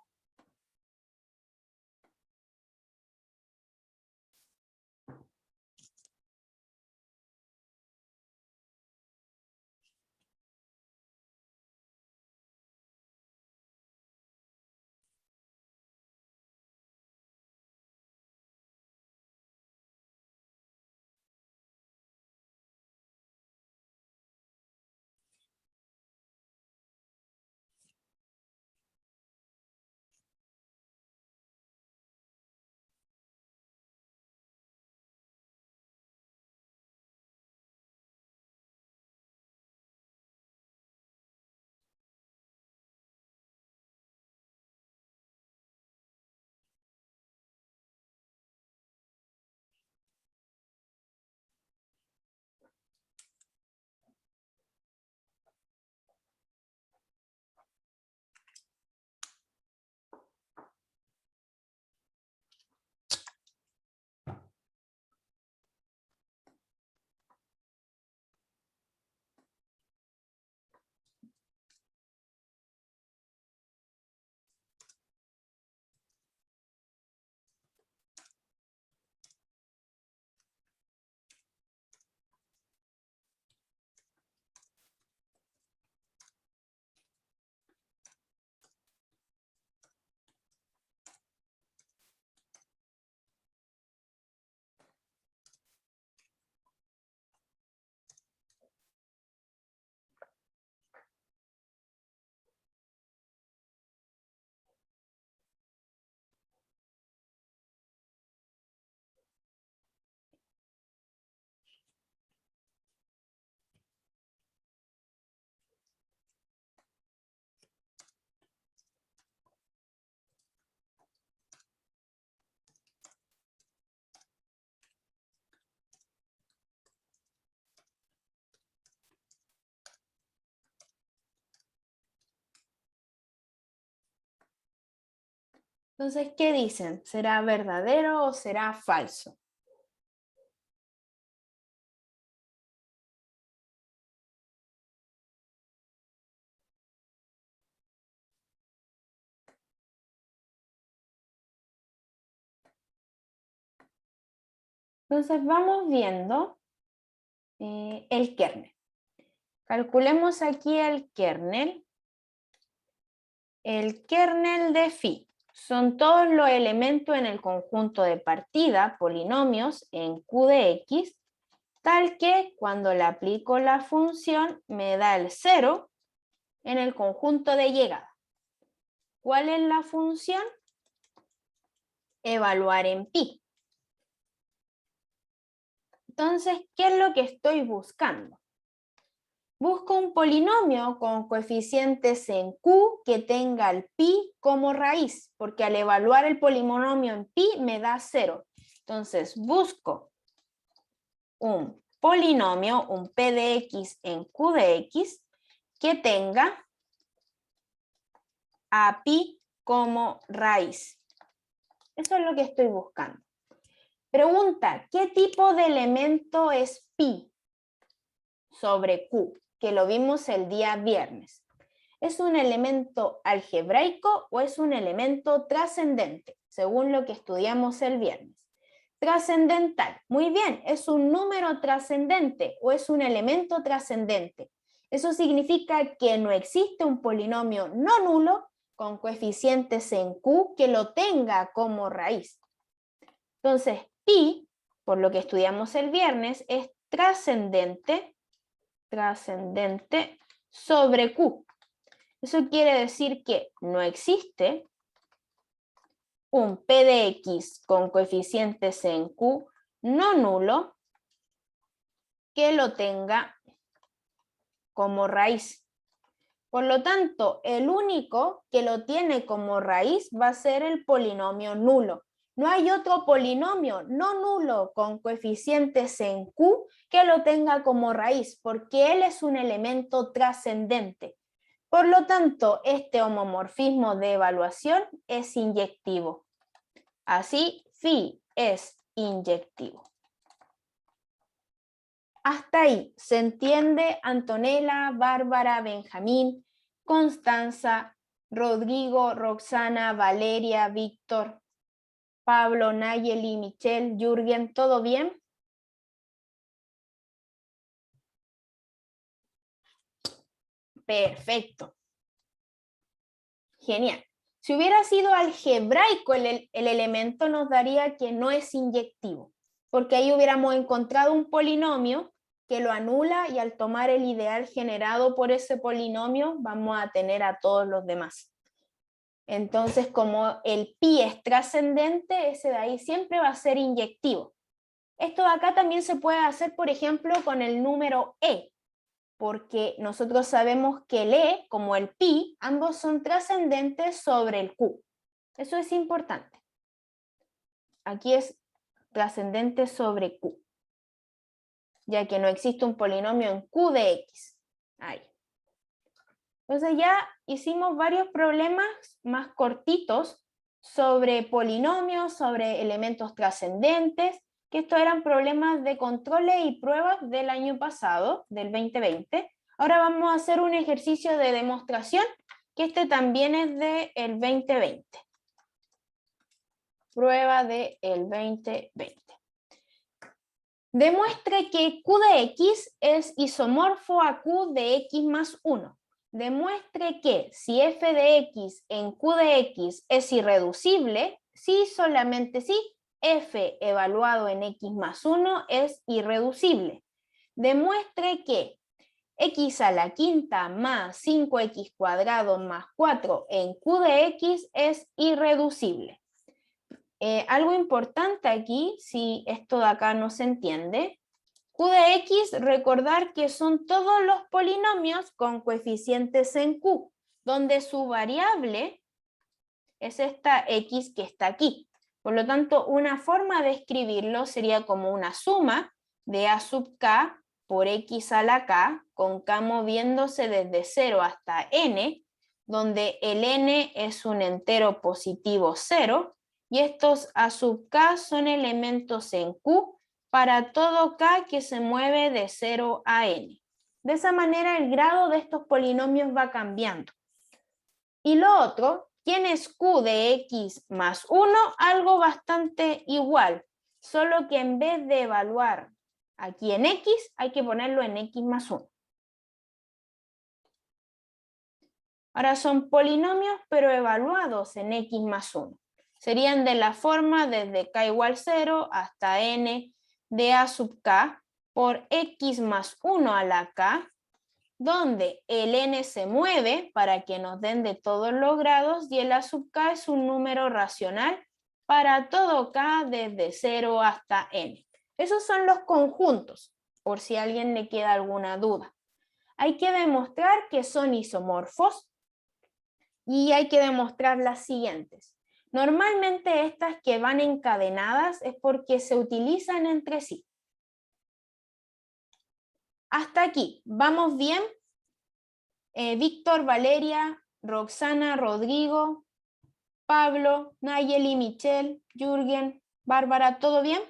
Entonces, ¿qué dicen? ¿Será verdadero o será falso? Entonces, vamos viendo el kernel. Calculemos aquí el kernel. El kernel de phi son todos los elementos en el conjunto de partida, polinomios en Q de X, tal que cuando le aplico la función me da el 0 en el conjunto de llegada. ¿Cuál es la función? Evaluar en pi. Entonces, ¿qué es lo que estoy buscando? Busco un polinomio con coeficientes en q que tenga el pi como raíz, porque al evaluar el polinomio en pi me da 0. Entonces, busco un polinomio, un p de x en q de x, que tenga a pi como raíz. Eso es lo que estoy buscando. Pregunta, ¿qué tipo de elemento es pi sobre q? Que lo vimos el día viernes. ¿Es un elemento algebraico o es un elemento trascendente? Según lo que estudiamos el viernes. Trascendental. Muy bien, ¿es un número trascendente o es un elemento trascendente? Eso significa que no existe un polinomio no nulo con coeficientes en q que lo tenga como raíz. Entonces, pi, por lo que estudiamos el viernes, es trascendente sobre q. Eso quiere decir que no existe un p de x con coeficientes en q no nulo que lo tenga como raíz. Por lo tanto, el único que lo tiene como raíz va a ser el polinomio nulo. No hay otro polinomio no nulo con coeficientes en q que lo tenga como raíz, porque él es un elemento trascendente. Por lo tanto, este homomorfismo de evaluación es inyectivo. Así, phi es inyectivo. Hasta ahí, ¿se entiende? Antonella, Bárbara, Benjamín, Constanza, Rodrigo, Roxana, Valeria, Víctor, Pablo, Nayeli, Michelle, Jürgen, ¿todo bien? Perfecto. Genial. Si hubiera sido algebraico el elemento, nos daría que no es inyectivo, porque ahí hubiéramos encontrado un polinomio que lo anula y al tomar el ideal generado por ese polinomio vamos a tener a todos los demás. Entonces, como el pi es trascendente, ese de ahí siempre va a ser inyectivo. Esto de acá también se puede hacer, por ejemplo, con el número e, porque nosotros sabemos que el e, como el pi, ambos son trascendentes sobre el q. Eso es importante. Aquí es trascendente sobre q, ya que no existe un polinomio en q de x. Ahí. Entonces ya hicimos varios problemas más cortitos sobre polinomios, sobre elementos trascendentes, que estos eran problemas de controles y pruebas del año pasado, del 2020. Ahora vamos a hacer un ejercicio de demostración, que este también es del 2020. Prueba del 2020. Demuestre que q de x es isomorfo a q de x más 1. Demuestre que si f de x en q de x es irreducible, sí, solamente sí, f evaluado en x más 1 es irreducible. Demuestre que x a la quinta más 5x cuadrado más 4 en q de x es irreducible. Algo importante aquí, si esto de acá no se entiende, q de x, recordar que son todos los polinomios con coeficientes en q, donde su variable es esta x que está aquí. Por lo tanto, una forma de escribirlo sería como una suma de a sub k por x a la k, con k moviéndose desde 0 hasta n, donde el n es un entero positivo 0, y estos a sub k son elementos en q para todo k que se mueve de 0 a n. De esa manera el grado de estos polinomios va cambiando. Y lo otro, ¿quién es q de x más 1? Algo bastante igual, solo que en vez de evaluar aquí en x, hay que ponerlo en x más 1. Ahora son polinomios, pero evaluados en x más 1. Serían de la forma desde k igual 0 hasta n de a sub k por x más 1 a la k donde el n se mueve para que nos den de todos los grados y el a sub k es un número racional para todo k desde 0 hasta n. Esos son los conjuntos, por si a alguien le queda alguna duda. Hay que demostrar que son isomorfos y hay que demostrar las siguientes. Normalmente estas que van encadenadas es porque se utilizan entre sí. Hasta aquí, ¿vamos bien? Víctor, Valeria, Roxana, Rodrigo, Pablo, Nayeli, Michelle, Jürgen, Bárbara, ¿todo bien?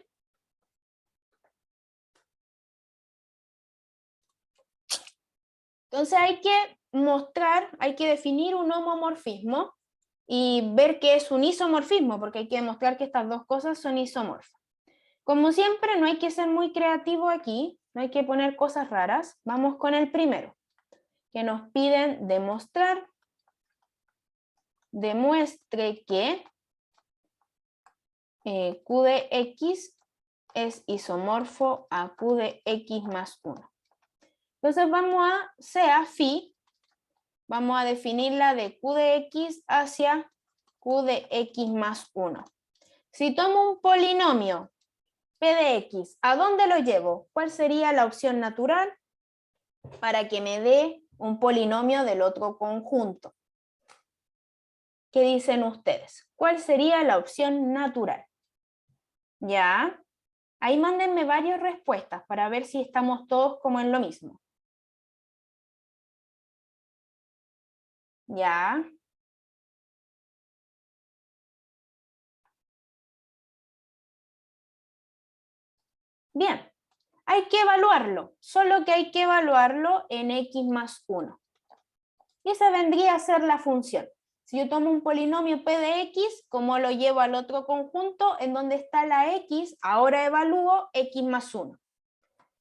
Entonces hay que mostrar, hay que definir un homomorfismo y ver qué es un isomorfismo, porque hay que demostrar que estas dos cosas son isomorfas. Como siempre, no hay que ser muy creativo aquí, no hay que poner cosas raras. Vamos con el primero, que nos piden demostrar, demuestre que Q de X es isomorfo a Q de X más 1. Entonces vamos a, sea phi, vamos a definirla de Q de X hacia Q de X más 1. Si tomo un polinomio P de X, ¿a dónde lo llevo? ¿Cuál sería la opción natural para que me dé un polinomio del otro conjunto? ¿Qué dicen ustedes? ¿Cuál sería la opción natural? ¿Ya? Ahí mándenme varias respuestas para ver si estamos todos como en lo mismo. ¿Ya? Bien, hay que evaluarlo, solo que hay que evaluarlo en X más 1. Y esa vendría a ser la función. Si yo tomo un polinomio P de X, ¿cómo lo llevo al otro conjunto? En donde está la X, ahora evalúo X más 1.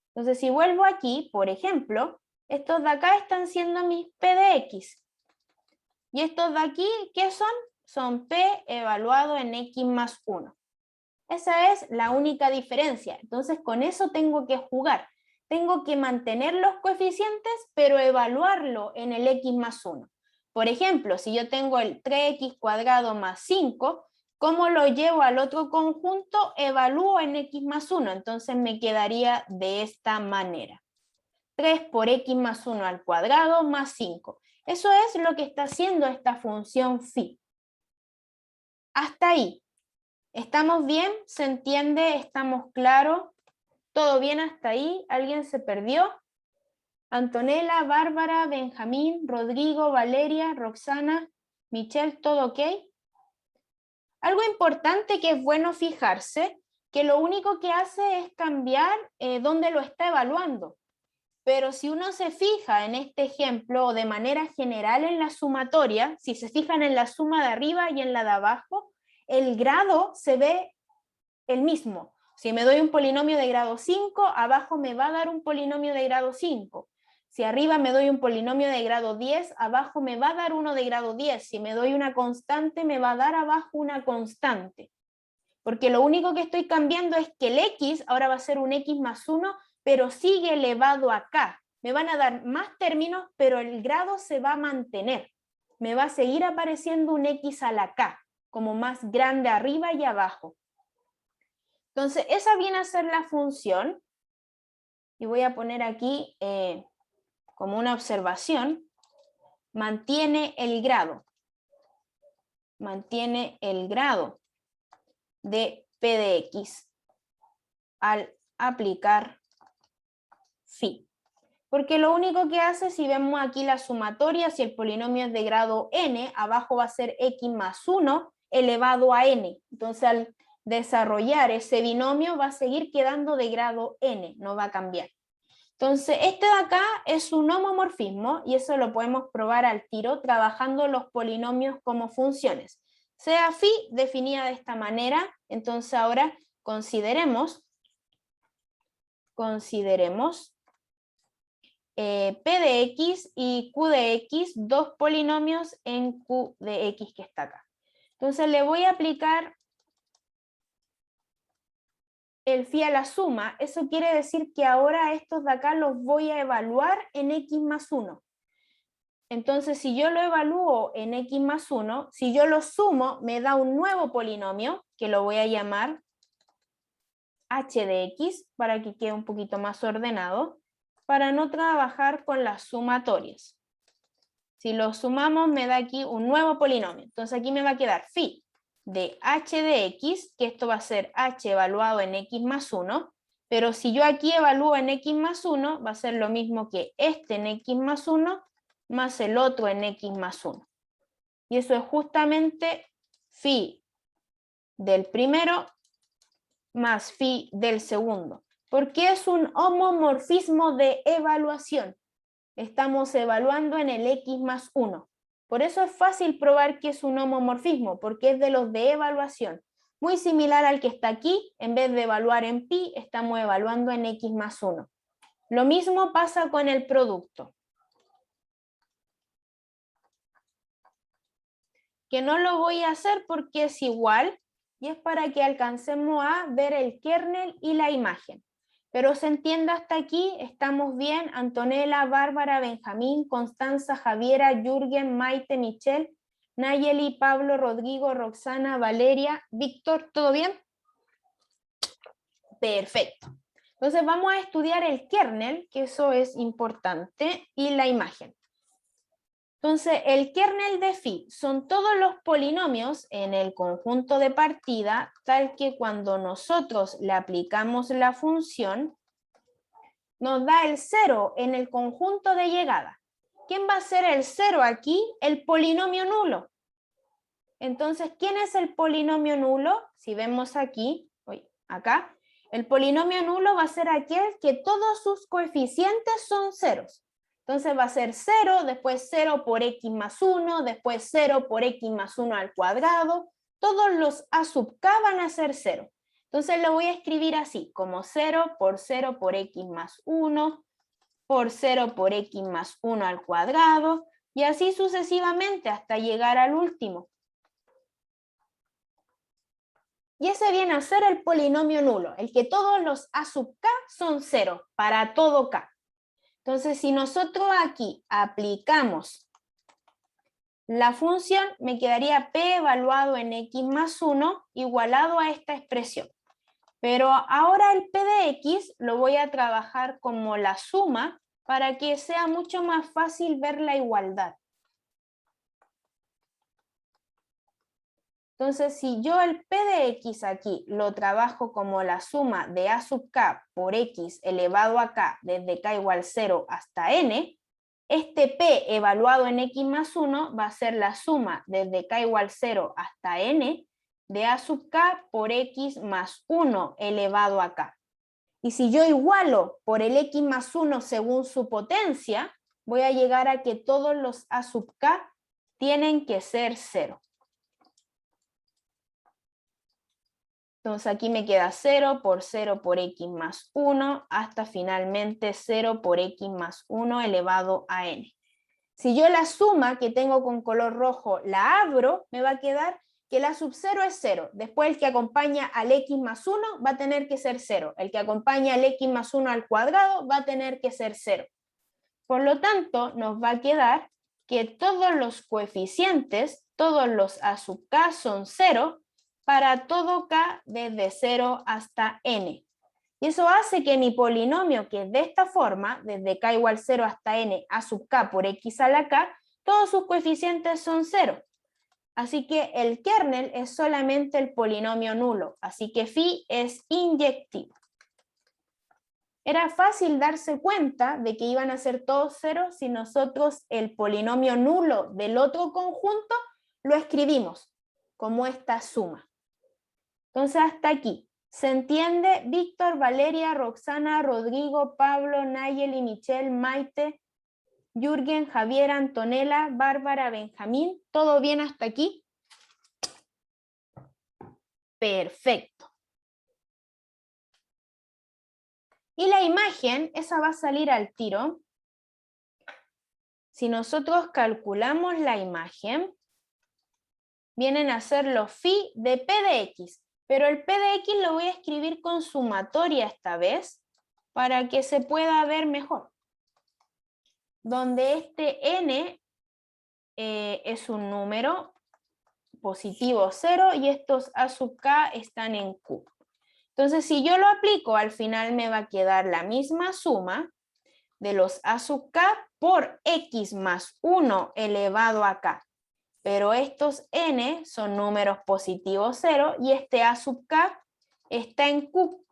Entonces, si vuelvo aquí, por ejemplo, estos de acá están siendo mis P de X. Y estos de aquí, ¿qué son? Son P evaluado en X más 1. Esa es la única diferencia. Entonces, con eso tengo que jugar. Tengo que mantener los coeficientes, pero evaluarlo en el X más 1. Por ejemplo, si yo tengo el 3x cuadrado más 5, ¿cómo lo llevo al otro conjunto? Evalúo en X más 1. Entonces me quedaría de esta manera. 3 por X más 1 al cuadrado más 5. Eso es lo que está haciendo esta función phi. Hasta ahí. ¿Estamos bien? ¿Se entiende? ¿Estamos claros? ¿Todo bien hasta ahí? ¿Alguien se perdió? Antonella, Bárbara, Benjamín, Rodrigo, Valeria, Roxana, Michelle, ¿todo ok? Algo importante que es bueno fijarse, que lo único que hace es cambiar dónde lo está evaluando. Pero si uno se fija en este ejemplo de manera general en la sumatoria, si se fijan en la suma de arriba y en la de abajo, el grado se ve el mismo. Si me doy un polinomio de grado 5, abajo me va a dar un polinomio de grado 5. Si arriba me doy un polinomio de grado 10, abajo me va a dar uno de grado 10. Si me doy una constante, me va a dar abajo una constante. Porque lo único que estoy cambiando es que el x ahora va a ser un x más 1, pero sigue elevado acá. Me van a dar más términos, pero el grado se va a mantener. Me va a seguir apareciendo un x a la k, como más grande arriba y abajo. Entonces, esa viene a ser la función, y voy a poner aquí como una observación, mantiene el grado de P de X al aplicar phi. Porque lo único que hace, si vemos aquí la sumatoria, si el polinomio es de grado n, abajo va a ser x más 1 elevado a n. Entonces, al desarrollar ese binomio va a seguir quedando de grado n, no va a cambiar. Entonces, este de acá es un homomorfismo y eso lo podemos probar al tiro trabajando los polinomios como funciones. Sea phi definida de esta manera, entonces ahora consideremos P de X y Q de X, dos polinomios en Q de X que está acá. Entonces le voy a aplicar el phi a la suma, eso quiere decir que ahora estos de acá los voy a evaluar en x más 1. Entonces, si yo lo evalúo en x más 1, si yo lo sumo, me da un nuevo polinomio, que lo voy a llamar h de x, para que quede un poquito más ordenado, para no trabajar con las sumatorias. Si lo sumamos, me da aquí un nuevo polinomio. Entonces, aquí me va a quedar phi de h de x, que esto va a ser h evaluado en x más 1, pero si yo aquí evalúo en x más 1, va a ser lo mismo que este en x más 1, más el otro en x más 1. Y eso es justamente phi del primero más phi del segundo, porque es un homomorfismo de evaluación. Estamos evaluando en el x más 1. Por eso es fácil probar que es un homomorfismo, porque es de los de evaluación. Muy similar al que está aquí, en vez de evaluar en pi, estamos evaluando en x más 1. Lo mismo pasa con el producto. Que no lo voy a hacer porque es igual, y es para que alcancemos a ver el kernel y la imagen. Pero se entiende hasta aquí, estamos bien. Antonella, Bárbara, Benjamín, Constanza, Javiera, Jürgen, Maite, Michelle, Nayeli, Pablo, Rodrigo, Roxana, Valeria, Víctor, ¿todo bien? Perfecto. Entonces vamos a estudiar el kernel, que eso es importante, y la imagen. Entonces, el kernel de phi son todos los polinomios en el conjunto de partida, tal que cuando nosotros le aplicamos la función, nos da el 0 en el conjunto de llegada. ¿Quién va a ser el 0 aquí? El polinomio nulo. Entonces, ¿quién es el polinomio nulo? Si vemos aquí, acá, el polinomio nulo va a ser aquel que todos sus coeficientes son ceros. Entonces va a ser 0, después 0 por x más 1, después 0 por x más 1 al cuadrado. Todos los a sub k van a ser 0. Entonces lo voy a escribir así, como 0 por x más 1, por 0 por x más 1 al cuadrado, y así sucesivamente hasta llegar al último. Y ese viene a ser el polinomio nulo, el que todos los a sub k son 0 para todo k. Entonces, si nosotros aquí aplicamos la función, me quedaría p evaluado en x más 1 igualado a esta expresión. Pero ahora el p de x lo voy a trabajar como la suma para que sea mucho más fácil ver la igualdad. Entonces, si yo el p de x aquí lo trabajo como la suma de a sub k por x elevado a k desde k igual 0 hasta n, este p evaluado en x más 1 va a ser la suma desde k igual 0 hasta n de a sub k por x más 1 elevado a k. Y si yo igualo por el x más 1 según su potencia, voy a llegar a que todos los a sub k tienen que ser 0. Entonces aquí me queda 0 por x más 1 hasta finalmente 0 por x más 1 elevado a n. Si yo la suma que tengo con color rojo la abro, me va a quedar que la sub 0 es 0. Después el que acompaña al x más 1 va a tener que ser 0. El que acompaña al x más 1 al cuadrado va a tener que ser 0. Por lo tanto, nos va a quedar que todos los coeficientes, todos los a sub k son 0, para todo k desde 0 hasta n. Y eso hace que mi polinomio, que es de esta forma, desde k igual 0 hasta n a sub k por x a la k, todos sus coeficientes son 0. Así que el kernel es solamente el polinomio nulo, así que phi es inyectivo. Era fácil darse cuenta de que iban a ser todos 0 si nosotros el polinomio nulo del otro conjunto lo escribimos como esta suma. Entonces hasta aquí. ¿Se entiende? Víctor, Valeria, Roxana, Rodrigo, Pablo, Nayeli, Michelle, Maite, Jürgen, Javier, Antonella, Bárbara, Benjamín. ¿Todo bien hasta aquí? Perfecto. Y la imagen, esa va a salir al tiro. Si nosotros calculamos la imagen, vienen a ser los phi de p de x. Pero el P de X lo voy a escribir con sumatoria esta vez, para que se pueda ver mejor. Donde este N es un número positivo 0 y estos A sub K están en Q. Entonces, si yo lo aplico, al final me va a quedar la misma suma de los A sub K por X más 1 elevado a K. Pero estos N son números positivos 0 y este A sub K está en Q.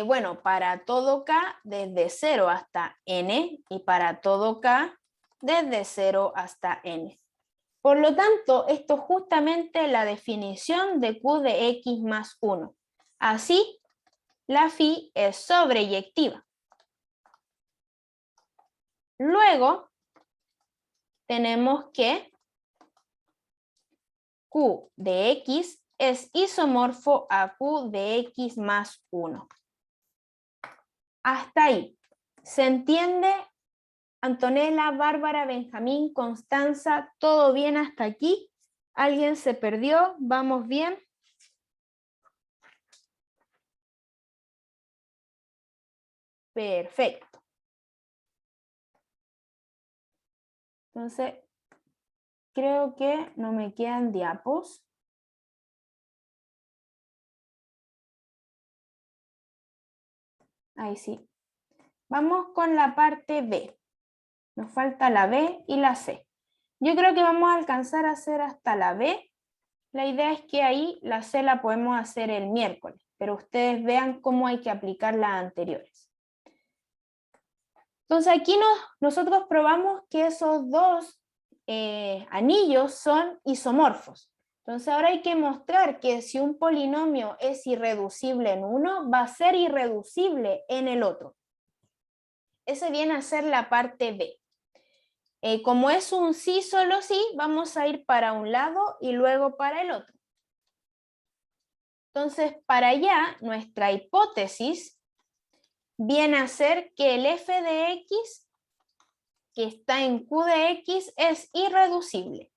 Bueno, para todo K desde 0 hasta N y para todo K desde 0 hasta N. Por lo tanto, esto es justamente la definición de Q de X más 1. Así, la phi es sobreyectiva. Luego, tenemos que Q de X es isomorfo a Q de X más 1. Hasta ahí. ¿Se entiende? Antonella, Bárbara, Benjamín, Constanza, ¿todo bien hasta aquí? ¿Alguien se perdió? ¿Vamos bien? Perfecto. Entonces, creo que no me quedan diapos. Ahí sí. Vamos con la parte B. Nos falta la B y la C. Yo creo que vamos a alcanzar a hacer hasta la B. La idea es que ahí la C la podemos hacer el miércoles, pero ustedes vean cómo hay que aplicar las anteriores. Entonces aquí nosotros probamos que esos dos anillos son isomorfos. Entonces ahora hay que mostrar que si un polinomio es irreducible en uno, va a ser irreducible en el otro. Ese viene a ser la parte B. Como es un sí, solo sí, vamos a ir para un lado y luego para el otro. Entonces, para allá, nuestra hipótesis viene a ser que el f de x, que está en q de x, es irreducible.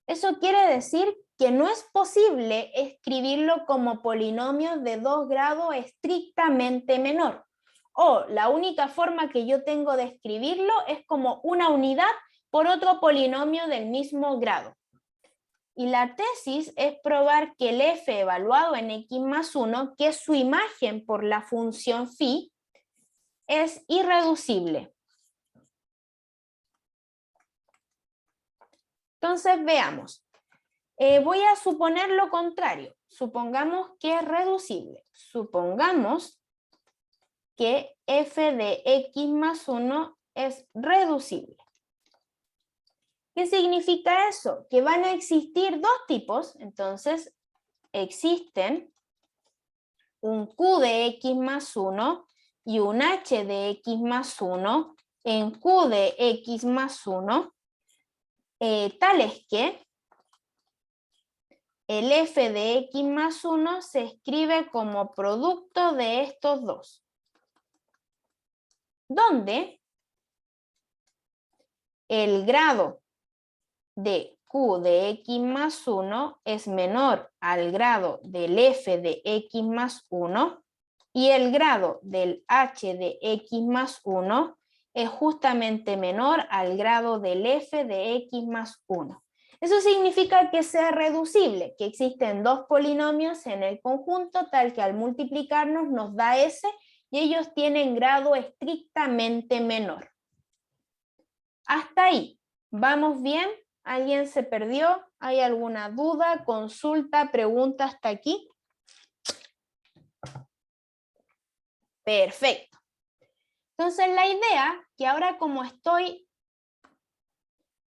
Eso quiere decir que no es posible escribirlo como polinomio de 2 grados estrictamente menor. O la única forma que yo tengo de escribirlo es como una unidad por otro polinomio del mismo grado. Y la tesis es probar que el f evaluado en x más 1, que es su imagen por la función phi, es irreducible. Entonces veamos. Voy a suponer lo contrario. Supongamos que es reducible. Supongamos que f de x más 1 es reducible. ¿Qué significa eso? Que van a existir dos tipos. Entonces, existen un q de x más 1 y un h de x más 1 en q de x más 1, tales que el f de x más 1 se escribe como producto de estos dos, donde el grado de q de x más 1 es menor al grado del f de x más 1 y el grado del h de x más 1 es justamente menor al grado del f de x más 1. Eso significa que sea reducible, que existen dos polinomios en el conjunto tal que al multiplicarnos nos da S y ellos tienen grado estrictamente menor. Hasta ahí, ¿vamos bien? ¿Alguien se perdió? ¿Hay alguna duda, consulta, pregunta hasta aquí? Perfecto. Entonces la idea, que ahora como estoy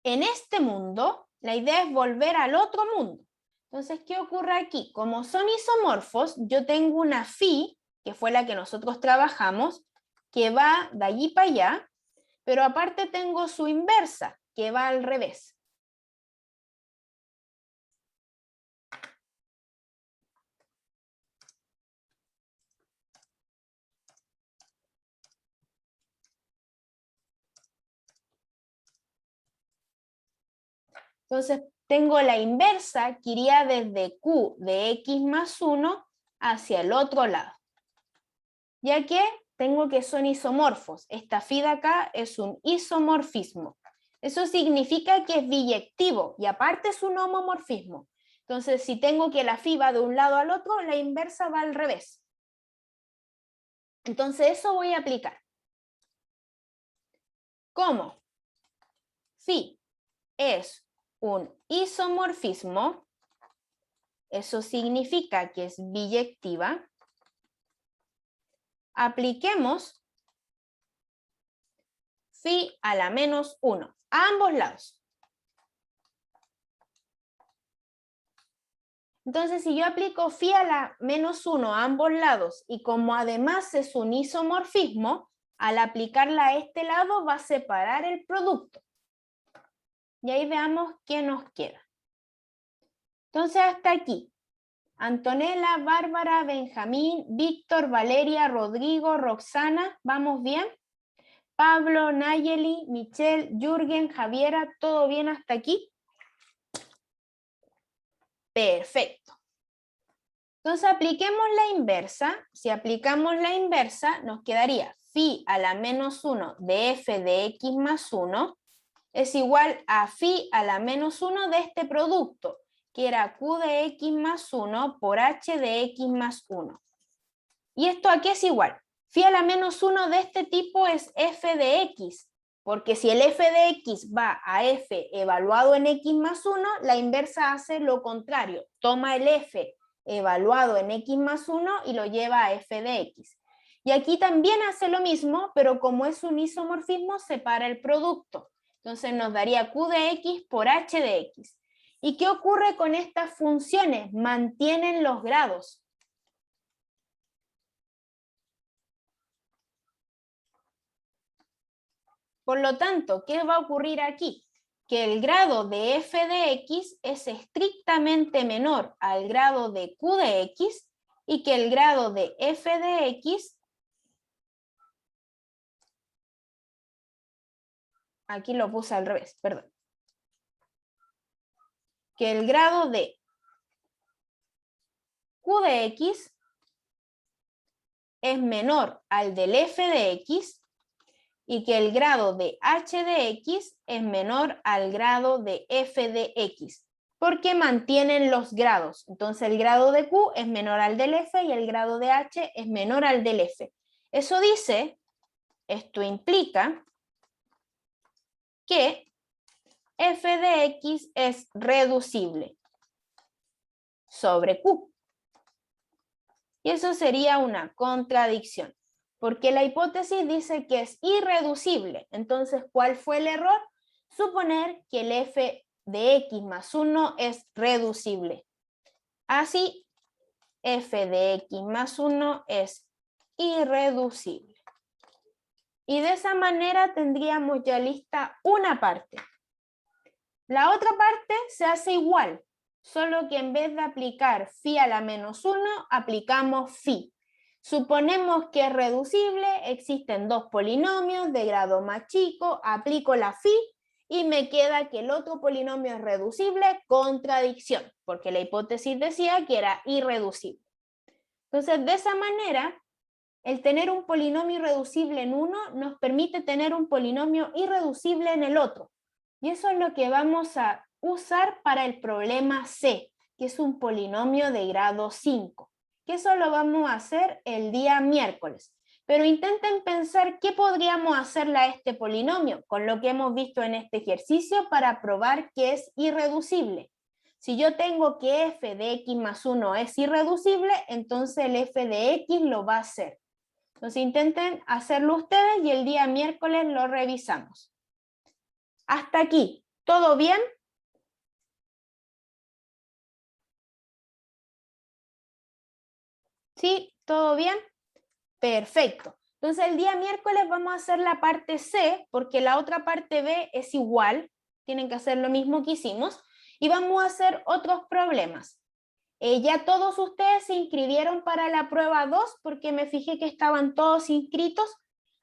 en este mundo, la idea es volver al otro mundo. Entonces, ¿qué ocurre aquí? Como son isomorfos, yo tengo una phi, que fue la que nosotros trabajamos, que va de allí para allá, pero aparte tengo su inversa, que va al revés. Entonces, tengo la inversa que iría desde Q de X más 1 hacia el otro lado. Ya que tengo que son isomorfos. Esta phi de acá es un isomorfismo. Eso significa que es biyectivo y aparte es un homomorfismo. Entonces, si tengo que la phi va de un lado al otro, la inversa va al revés. Entonces, eso voy a aplicar. ¿Cómo? Phi es un isomorfismo, eso significa que es biyectiva. Apliquemos phi a la menos 1 a ambos lados. Entonces, si yo aplico phi a la menos 1 a ambos lados y como además es un isomorfismo, al aplicarla a este lado va a separar el producto. Y ahí veamos qué nos queda. Entonces, hasta aquí. Antonella, Bárbara, Benjamín, Víctor, Valeria, Rodrigo, Roxana, ¿vamos bien? Pablo, Nayeli, Michelle, Jürgen, Javiera, ¿todo bien hasta aquí? Perfecto. Entonces apliquemos la inversa. Si aplicamos la inversa, nos quedaría phi a la menos 1 de f de x más 1 es igual a phi a la menos 1 de este producto, que era q de x más 1 por h de x más 1. ¿Y esto a qué es igual? Phi a la menos 1 de este tipo es f de x, porque si el f de x va a f evaluado en x más 1, la inversa hace lo contrario, toma el f evaluado en x más 1 y lo lleva a f de x. Y aquí también hace lo mismo, pero como es un isomorfismo, separa el producto. Entonces nos daría q de x por h de x. ¿Y qué ocurre con estas funciones? Mantienen los grados. Por lo tanto, ¿qué va a ocurrir aquí? Que el grado de f de x es estrictamente menor al grado de q de x y que el grado de f de x, aquí lo puse al revés, perdón, que el grado de q de x es menor al del f de x y que el grado de h de x es menor al grado de f de x, porque mantienen los grados. Entonces el grado de q es menor al del f y el grado de h es menor al del f. Eso dice, esto implica que f de x es reducible sobre q. Y eso sería una contradicción, porque la hipótesis dice que es irreducible. Entonces, ¿cuál fue el error? Suponer que el f de x más 1 es reducible. Así, f de x más 1 es irreducible. Y de esa manera tendríamos ya lista una parte. La otra parte se hace igual, solo que en vez de aplicar phi a la menos 1, aplicamos phi. Suponemos que es reducible, existen dos polinomios de grado más chico, aplico la phi y me queda que el otro polinomio es reducible, contradicción, porque la hipótesis decía que era irreducible. Entonces, de esa manera, el tener un polinomio irreducible en uno nos permite tener un polinomio irreducible en el otro. Y eso es lo que vamos a usar para el problema C, que es un polinomio de grado 5. Que eso lo vamos a hacer el día miércoles. Pero intenten pensar qué podríamos hacerle a este polinomio con lo que hemos visto en este ejercicio para probar que es irreducible. Si yo tengo que f de x más 1 es irreducible, entonces el f de x lo va a hacer. Entonces intenten hacerlo ustedes y el día miércoles lo revisamos. Hasta aquí, ¿todo bien? ¿Sí? ¿Todo bien? Perfecto. Entonces el día miércoles vamos a hacer la parte C, porque la otra parte B es igual, tienen que hacer lo mismo que hicimos, y vamos a hacer otros problemas. Ya todos ustedes se inscribieron para la prueba 2, porque me fijé que estaban todos inscritos,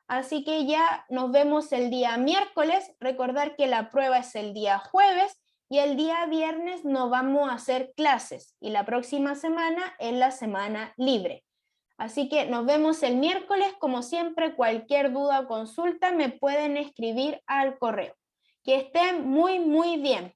así que ya nos vemos el día miércoles. Recordar que la prueba es el día jueves y el día viernes no vamos a hacer clases y la próxima semana es la semana libre. Así que nos vemos el miércoles. Como siempre, cualquier duda o consulta me pueden escribir al correo. Que estén muy, muy bien.